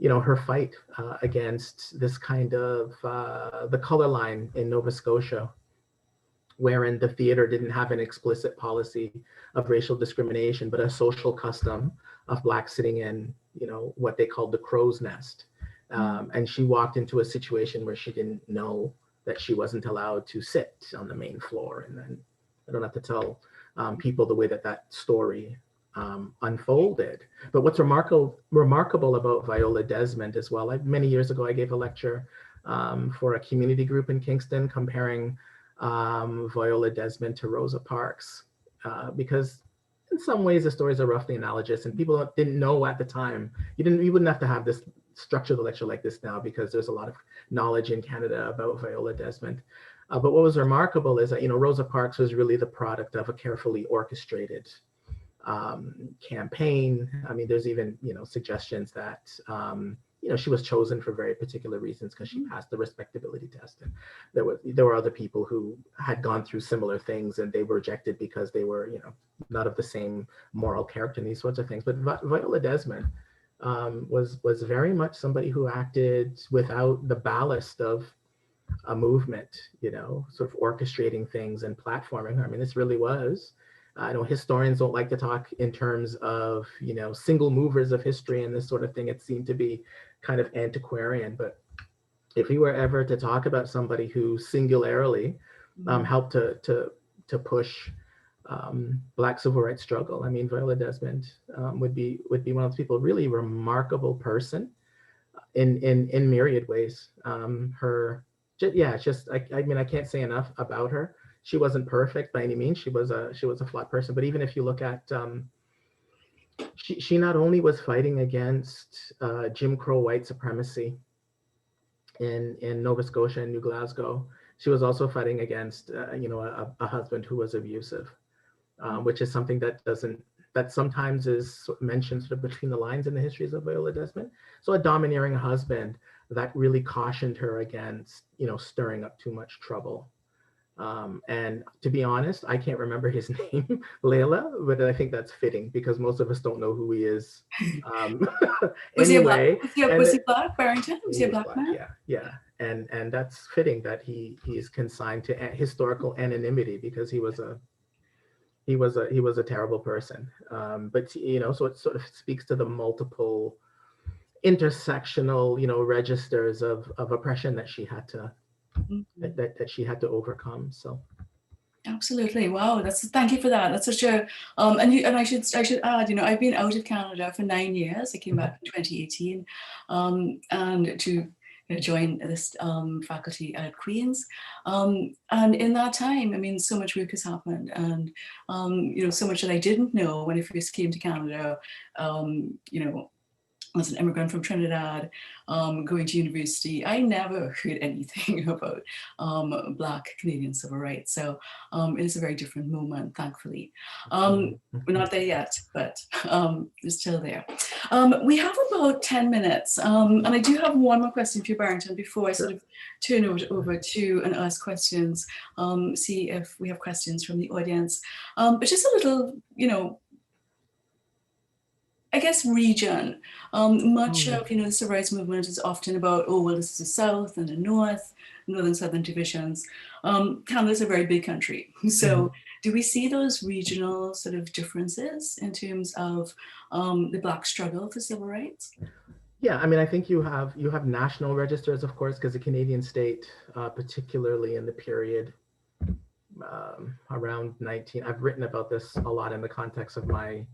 her fight against this kind of the color line in Nova Scotia, wherein the theater didn't have an explicit policy of racial discrimination, but a social custom of Blacks sitting in, what they called the crow's nest. And she walked into a situation where she didn't know that she wasn't allowed to sit on the main floor. And then I don't have to tell people the way that that story unfolded. But what's remarkable about Viola Desmond as well, many years ago, I gave a lecture for a community group in Kingston comparing Viola Desmond to Rosa Parks, because in some ways the stories are roughly analogous, and people didn't know at the time. You wouldn't have to have this structure the lecture like this now, because there's a lot of knowledge in Canada about Viola Desmond. But what was remarkable is that, you know, Rosa Parks was really the product of a carefully orchestrated campaign. I mean, there's even, you know, suggestions that, you know, she was chosen for very particular reasons because she passed the respectability test. And there were other people who had gone through similar things and they were rejected because they were, you know, not of the same moral character and these sorts of things. But Viola Desmond was very much somebody who acted without the ballast of a movement, you know, sort of orchestrating things and platforming her. I mean, this really was, I know historians don't like to talk in terms of, you know, single movers of history and this sort of thing. It seemed to be kind of antiquarian, but if we were ever to talk about somebody who singularly helped to push Black civil rights struggle, I mean, Viola Desmond would be one of those people. Really remarkable person in myriad ways. I mean, I can't say enough about her. She wasn't perfect by any means. She was a flawed person. But even if you look at, she not only was fighting against Jim Crow white supremacy in Nova Scotia and New Glasgow, she was also fighting against, you know, a husband who was abusive, which is something that sometimes is mentioned sort of between the lines in the histories of Viola Desmond. So a domineering husband that really cautioned her against, you know, stirring up too much trouble. And to be honest, I can't remember his name, Laila, but I think that's fitting because most of us don't know who he is. Was anyway, was he black, Barrington? Was he a black man? Yeah. And that's fitting that he is consigned to historical anonymity because he was a terrible person. But, you know, so it sort of speaks to the multiple intersectional, you know, registers of oppression that she had to that she had to overcome. So absolutely, wow, thank you for that. That's such a and I should add, you know, I've been out of Canada for 9 years. I came back in 2018 and to, you know, join this faculty at Queen's, and in that time, I mean, so much work has happened, and you know, so much that I didn't know when I first came to Canada. You know, as an immigrant from Trinidad, going to university, I never heard anything about Black Canadian civil rights. So it is a very different moment, thankfully. We're not there yet, but we're still there. We have about 10 minutes, and I do have one more question for you, Barrington, before I sort of turn it over to and ask questions, see if we have questions from the audience. But just a little, you know, I guess region. Much of, you know, the civil rights movement is often about, oh, well, this is the South and the North, Northern Southern divisions. Canada's a very big country. So do we see those regional sort of differences in terms of the Black struggle for civil rights? Yeah, I mean, I think you have national registers, of course, because the Canadian state, particularly in the period around I've written about this a lot in the context of my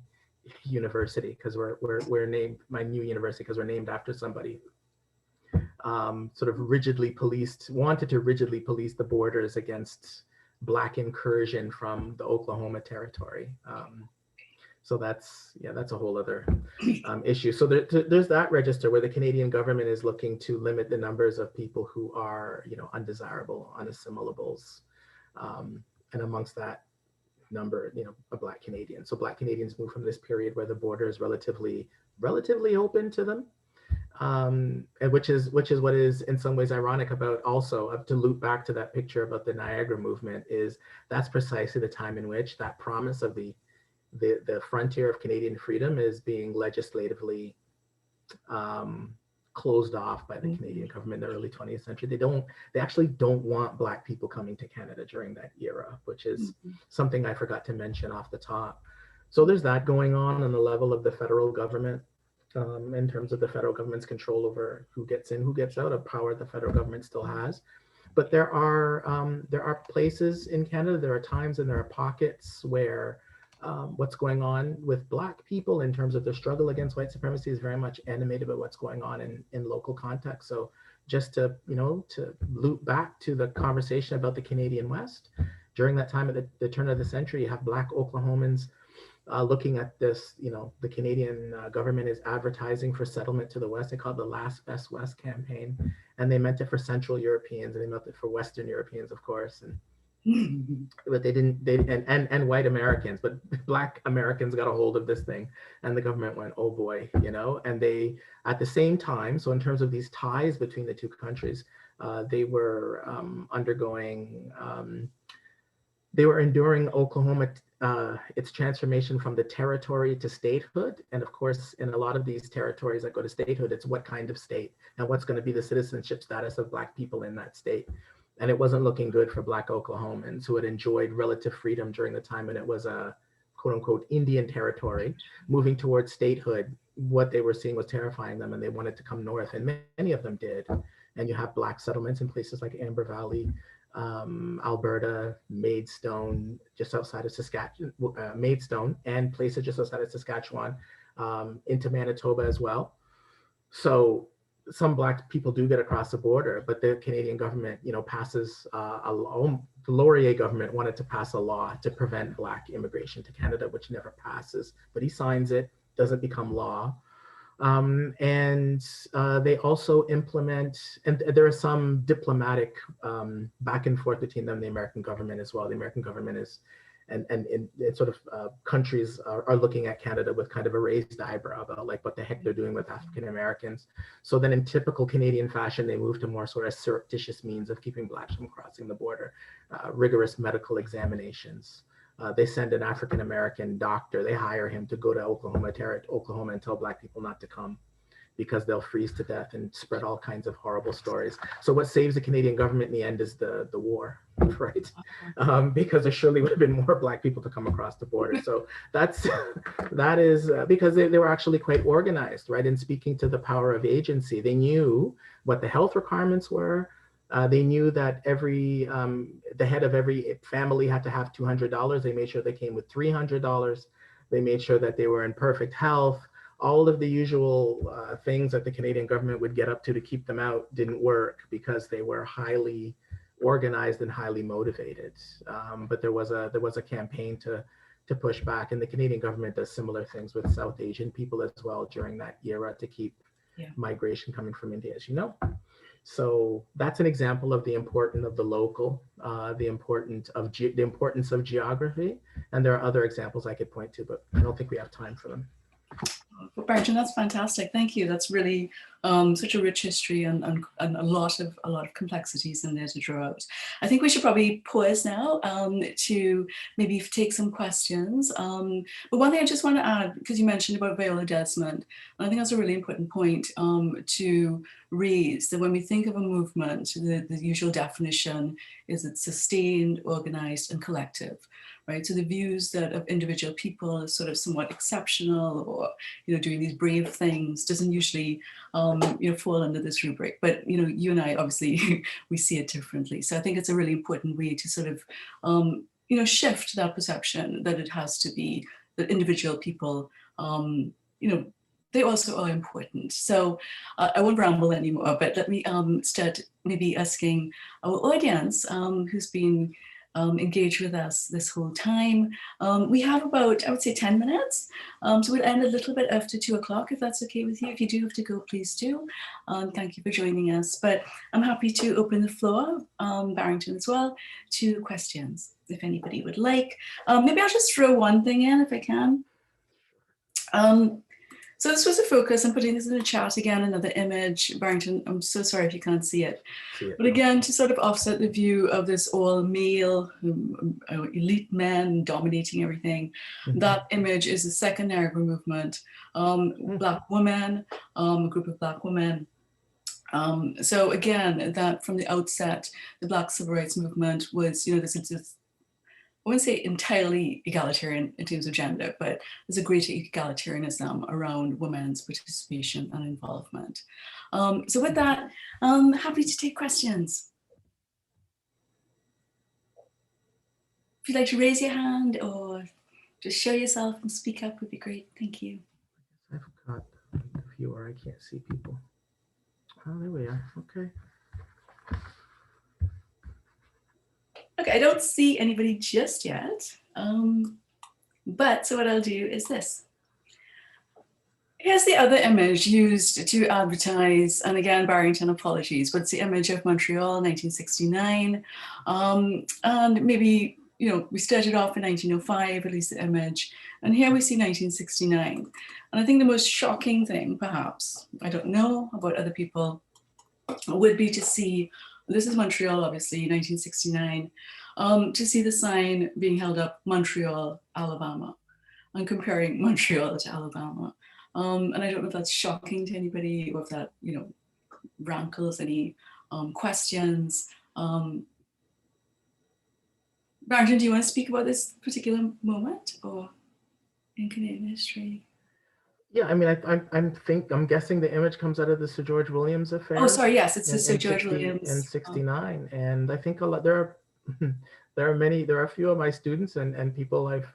university, because we're named, my new university, because we're named after somebody sort of wanted to rigidly police the borders against Black incursion from the Oklahoma Territory. So that's a whole other issue. So there's that register where the Canadian government is looking to limit the numbers of people who are, you know, undesirable, unassimilables, and amongst that number, you know, a Black Canadian. So Black Canadians move from this period where the border is relatively open to them, and which is what is in some ways ironic about also, to loop back to that picture about the Niagara movement, is that's precisely the time in which that promise of the frontier of Canadian freedom is being legislatively closed off by the Canadian government in the early 20th century. They actually don't want Black people coming to Canada during that era, which is something I forgot to mention off the top. So there's that going on the level of the federal government, in terms of the federal government's control over who gets in, who gets out, a power the federal government still has. But there are places in Canada, there are times and there are pockets where what's going on with Black people in terms of the struggle against white supremacy is very much animated by what's going on in local context. So just to, to loop back to the conversation about the Canadian West, during that time at the turn of the century, you have Black Oklahomans looking at this, the Canadian government is advertising for settlement to the West. They call it the Last Best West campaign. And they meant it for Central Europeans and they meant it for Western Europeans, of course. But they didn't, and white Americans, but Black Americans got a hold of this thing and the government went, oh boy, and they, at the same time, so in terms of these ties between the two countries, they were they were enduring Oklahoma, its transformation from the territory to statehood. And of course, in a lot of these territories that go to statehood, it's what kind of state and what's going to be the citizenship status of Black people in that state. And it wasn't looking good for Black Oklahomans who had enjoyed relative freedom during the time when it was a quote unquote Indian territory. Moving towards statehood, what they were seeing was terrifying them and they wanted to come north, and many of them did. And you have Black settlements in places like Amber Valley, Alberta, Maidstone, just outside of Saskatchewan, Maidstone, and places just outside of Saskatchewan, into Manitoba as well. So some Black people do get across the border, but the Canadian government, passes a law. The Laurier government wanted to pass a law to prevent Black immigration to Canada, which never passes, but he signs it, doesn't become law. And they also implement, and there are some diplomatic back and forth between them, the American government as well. The American government is, and sort of countries are looking at Canada with kind of a raised eyebrow about like what the heck they're doing with African Americans. So then in typical Canadian fashion, they move to more sort of surreptitious means of keeping Blacks from crossing the border, rigorous medical examinations. They send an African-American doctor, they hire him to go to Oklahoma and tell Black people not to come because they'll freeze to death and spread all kinds of horrible stories. So what saves the Canadian government in the end is the war, right? Because there surely would have been more Black people to come across the border. So that is because they were actually quite organized, right? In speaking to the power of agency, they knew what the health requirements were. They knew that the head of every family had to have $200. They made sure they came with $300. They made sure that they were in perfect health. All of the usual things that the Canadian government would get up to keep them out didn't work because they were highly organized and highly motivated. But there was a campaign to push back, and the Canadian government does similar things with South Asian people as well during that era to keep migration coming from India, as you know. So that's an example of the importance of the local, the importance of geography. And there are other examples I could point to, but I don't think we have time for them. Barrington, that's fantastic. Thank you. That's really such a rich history and a lot of complexities in there to draw out. I think we should probably pause now to maybe take some questions. But one thing I just want to add, because you mentioned about Viola Desmond, and I think that's a really important point to raise, that when we think of a movement, the usual definition is it's sustained, organized, and collective. Right, so the views that of individual people is sort of somewhat exceptional, or doing these brave things doesn't usually fall under this rubric. But you and I obviously we see it differently. So I think it's a really important way to sort of shift that perception that it has to be that individual people they also are important. So I won't ramble anymore, but let me start maybe asking our audience who's been engaged with us this whole time. We have about, I would say, 10 minutes. So we'll end a little bit after 2 o'clock, if that's okay with you. If you do have to go, please do. Thank you for joining us. But I'm happy to open the floor, Barrington as well, to questions, if anybody would like. Maybe I'll just throw one thing in, if I can. So this was a focus. I'm putting this in the chat again, another image. Barrington, I'm so sorry if you can't see it. But again, to sort of offset the view of this all male, elite men dominating everything, that image is the second Negro movement, Black women, a group of Black women. So again, that from the outset, the Black civil rights movement was, this I wouldn't say entirely egalitarian in terms of gender, but there's a greater egalitarianism around women's participation and involvement. So with that, happy to take questions. if you'd like to raise your hand or just show yourself and speak up would be great. Thank you. I've got a few where I can't see people. Oh, there we are. Okay. Okay, I don't see anybody just yet. But so what I'll do is this. Here's the other image used to advertise, and again, Barrington, apologies, but it's the image of Montreal, 1969. And maybe, we started off in 1905, at least the image, and here we see 1969. And I think the most shocking thing, perhaps, I don't know about other people, would be to see, this is Montreal, obviously, 1969, to see the sign being held up, Montreal, Alabama, and comparing Montreal to Alabama. And I don't know if that's shocking to anybody or if that, rankles any questions. Barrington, do you want to speak about this particular moment or in Canadian history? Yeah, I mean, I'm guessing the image comes out of the Sir George Williams affair. Oh, sorry, yes, it's the Sir George Williams. In 69, and I think there are a few of my students and people I've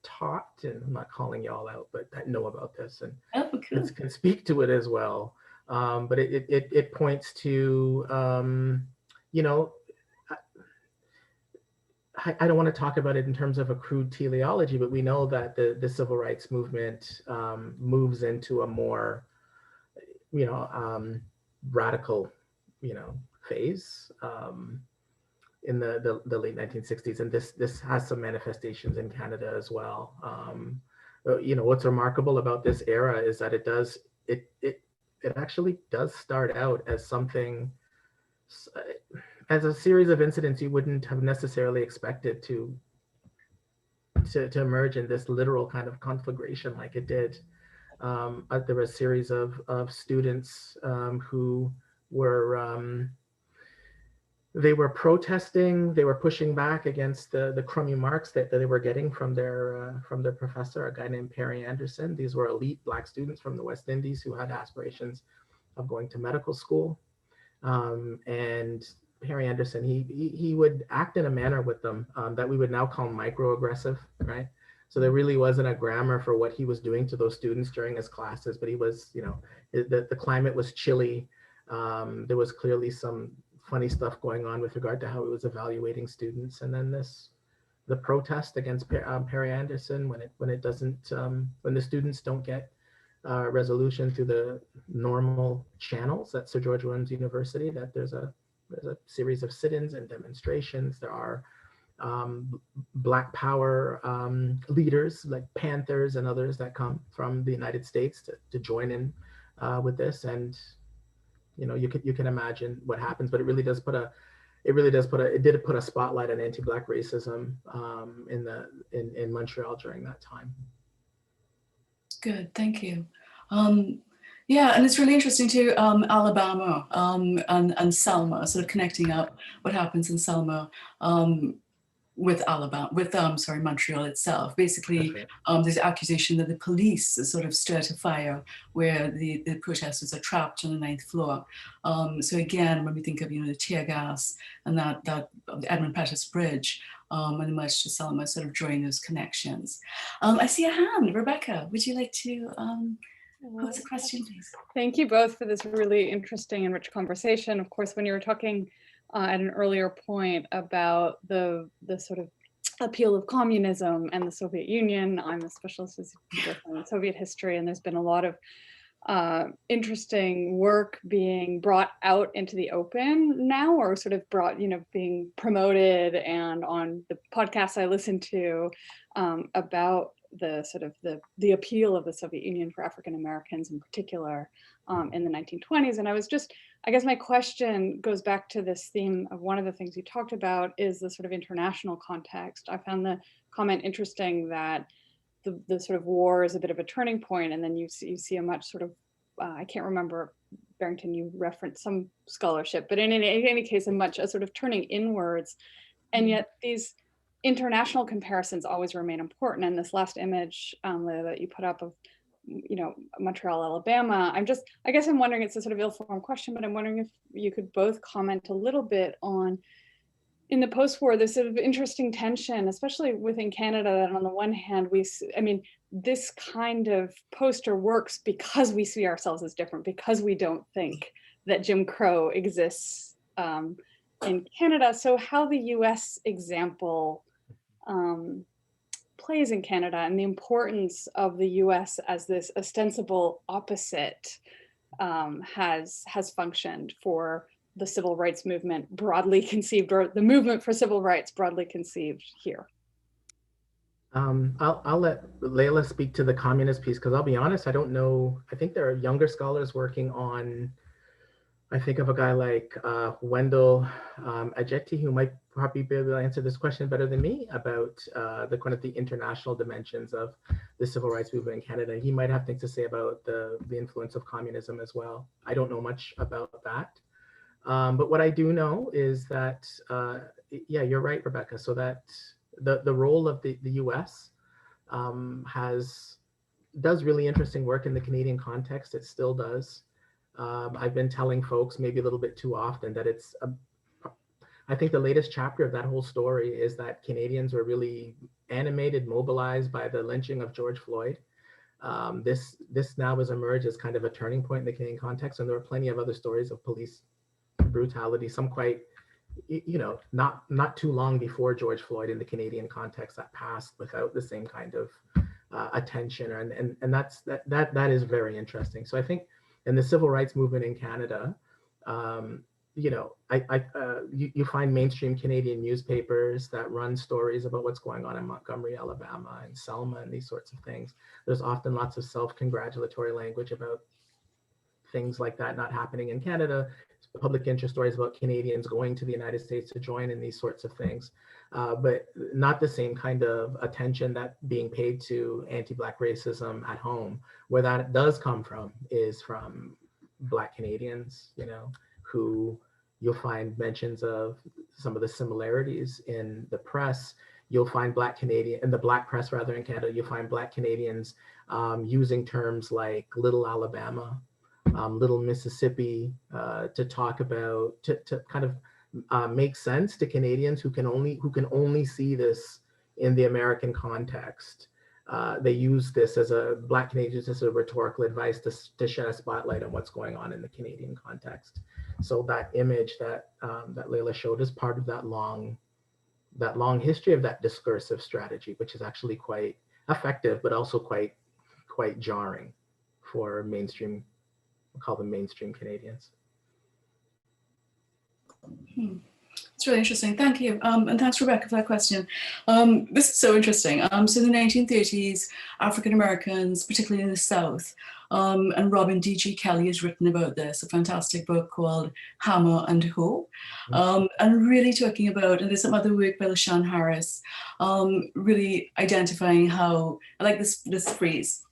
taught, and I'm not calling y'all out, but that know about this and cool. can speak to it as well. But it points to I don't want to talk about it in terms of a crude teleology, but we know that the civil rights movement moves into a more, radical, phase in the late 1960s, and this has some manifestations in Canada as well. What's remarkable about this era is that it actually does start out as something. As a series of incidents you wouldn't have necessarily expected to emerge in this literal kind of conflagration like it did. There were a series of students who were they were protesting, they were pushing back against the crummy marks that they were getting from their professor, a guy named Perry Anderson. These were elite Black students from the West Indies who had aspirations of going to medical school. And Perry Anderson, he would act in a manner with them that we would now call microaggressive, right? So there really wasn't a grammar for what he was doing to those students during his classes, but he was, the climate was chilly. There was clearly some funny stuff going on with regard to how he was evaluating students. And then the protest against Perry Anderson when the students don't get resolution through the normal channels at Sir George Williams University, that there's a series of sit-ins and demonstrations. There are Black Power leaders like Panthers and others that come from the United States to join in with this, and you can imagine what happens. But it did put a spotlight on anti-Black racism in Montreal during that time. Good, thank you. Yeah, and it's really interesting too, Alabama and Selma, sort of connecting up what happens in Selma with Montreal itself. Basically, right. There's accusation that the police sort of stirred a fire where the protesters are trapped on the 9th floor. So again, when we think of the tear gas and that the Edmund Pettus Bridge and the march to Selma, sort of drawing those connections. I see a hand, Rebecca. Would you like to pose a question, please? Thank you both for this really interesting and rich conversation. Of course, when you were talking at an earlier point about the sort of appeal of communism and the Soviet Union, I'm a specialist in Soviet history, and there's been a lot of interesting work being brought out into the open now, or sort of being promoted, and on the podcasts I listen to about the sort of the appeal of the Soviet Union for African Americans in particular in the 1920s. And I guess my question goes back to this theme of one of the things you talked about is the sort of international context. I found the comment interesting that the sort of war is a bit of a turning point, and then you see a much sort of, I can't remember, Barrington, you referenced some scholarship, but in any case, a sort of turning inwards. And yet these international comparisons always remain important. And this last image that you put up of, Montreal, Alabama, I guess I'm wondering, it's a sort of ill-formed question, but I'm wondering if you could both comment a little bit on, in the post-war, this sort of interesting tension, especially within Canada, that on the one hand, this kind of poster works because we see ourselves as different, because we don't think that Jim Crow exists in Canada. So how the US example plays in Canada, and the importance of the US as this ostensible opposite has functioned for the civil rights movement broadly conceived, or the movement for civil rights broadly conceived here. I'll let Laila speak to the communist piece, because I'll be honest, I don't know. I think there are younger scholars working on, I think of a guy like Wendell Ajeti, who might probably be able to answer this question better than me about the kind of the international dimensions of the civil rights movement in Canada. He might have things to say about the influence of communism as well. I don't know much about that. But what I do know is that, yeah, you're right, Rebecca. So that the role of the US does really interesting work in the Canadian context. It still does. I've been telling folks maybe a little bit too often that I think the latest chapter of that whole story is that Canadians were really animated, mobilized by the lynching of George Floyd. This now has emerged as kind of a turning point in the Canadian context, and there are plenty of other stories of police brutality, some quite, not too long before George Floyd in the Canadian context that passed without the same kind of attention, and that is very interesting. So I think in the civil rights movement in Canada, you find mainstream Canadian newspapers that run stories about what's going on in Montgomery, Alabama, and Selma, and these sorts of things. There's often lots of self-congratulatory language about things like that not happening in Canada. Public interest stories about Canadians going to the United States to join in these sorts of things, but not the same kind of attention that being paid to anti-Black racism at home. Where that does come from is from Black Canadians, who you'll find mentions of some of the similarities in the press. You'll find in the Black press rather in Canada, you'll find Black Canadians using terms like Little Alabama, Little Mississippi, to talk about, to kind of make sense to Canadians who can only see this in the American context. They use this Black Canadians as a rhetorical advice to shed a spotlight on what's going on in the Canadian context. So that image that Laila showed is part of that long history of that discursive strategy, which is actually quite effective, but also quite jarring for mainstream. We'll call them mainstream Canadians. It's really interesting. Thank you. And thanks, Rebecca, for that question. This is so interesting. So in the 1930s, African Americans, particularly in the South, and Robin D.G. Kelly has written about this, a fantastic book called Hammer and Hoe, and really talking about, and there's some other work by LaShawn Harris, really identifying how, I like this phrase,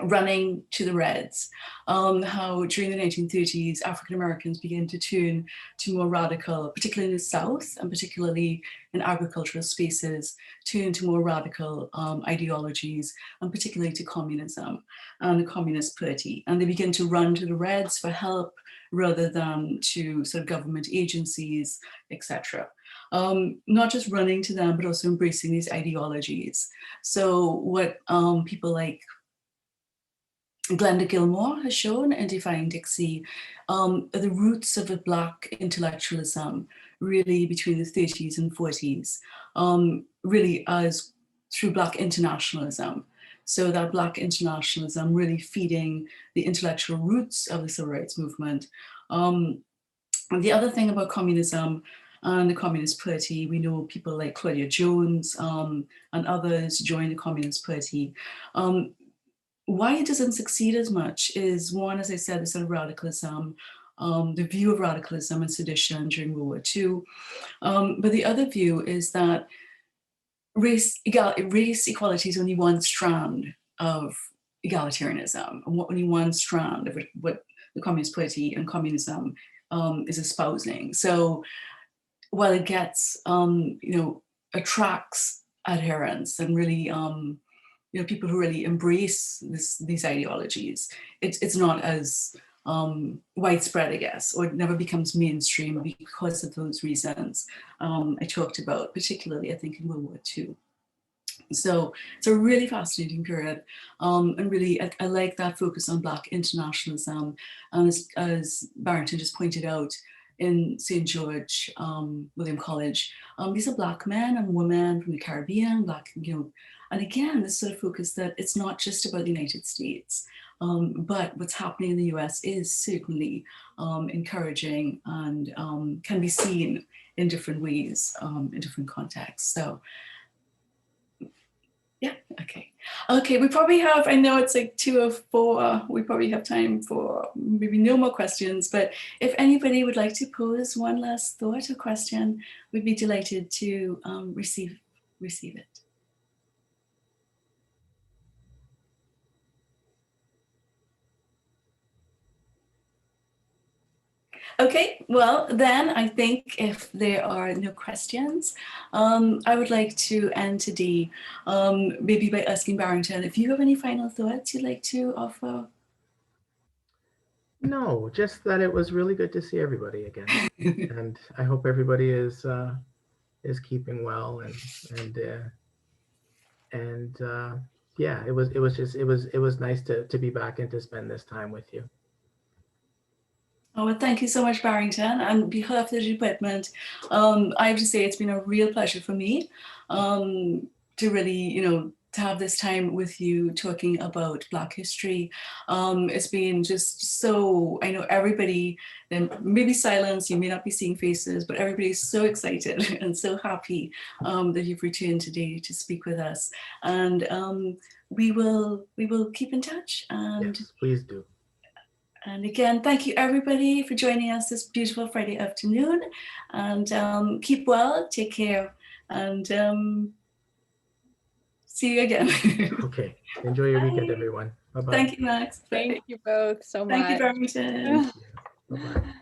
running to the Reds, how during the 1930s, African Americans began to turn to more radical, particularly in the South and particularly in agricultural spaces, turn to more radical ideologies, and particularly to communism and the Communist Party. And they begin to run to the Reds for help rather than to sort of government agencies, etc. Not just running to them, but also embracing these ideologies. So what people like Glenda Gilmore has shown in Defying Dixie, the roots of a Black intellectualism really between the 30s and 40s, really as through Black internationalism. So that Black internationalism really feeding the intellectual roots of the civil rights movement. And the other thing about communism and the Communist Party, we know people like Claudia Jones and others joined the Communist Party. Why it doesn't succeed as much is one, as I said, the sort of radicalism, the view of radicalism and sedition during World War II. But the other view is that race equality is only one strand of egalitarianism, and only one strand of what the Communist Party and communism is espousing. So while it gets, attracts adherents and really, people who really embrace these ideologies, it's not as widespread, I guess, or it never becomes mainstream because of those reasons I talked about, particularly I think in World War II. So it's a really fascinating period, and really I like that focus on Black internationalism. And as Barrington just pointed out, in St. George William College, these are Black men and women from the Caribbean, Black, and again, this sort of focus that it's not just about the United States, but what's happening in the US is certainly encouraging and can be seen in different ways, in different contexts. So yeah, okay. Okay, we probably have, I know it's like 2:04, we probably have time for maybe no more questions, but if anybody would like to pose one last thought or question, we'd be delighted to receive it. Okay, well then I think if there are no questions, I would like to end today maybe by asking Barrington if you have any final thoughts you'd like to offer. No, just that it was really good to see everybody again, and I hope everybody is keeping well, and yeah, it was nice to be back and to spend this time with you. Oh, well, thank you so much, Barrington. On behalf of the department, I have to say it's been a real pleasure for me to really, to have this time with you talking about Black history. It's been just so, I know everybody, then maybe silence, you may not be seeing faces, but everybody's so excited and so happy that you've returned today to speak with us. And we will keep in touch. And yes, please do. And again, thank you everybody for joining us this beautiful Friday afternoon, and keep well, take care, and see you again. Okay, enjoy your weekend, everyone. Bye-bye. Thank you, Max. Thank you both so much. Thank you, Barrington. Bye-bye.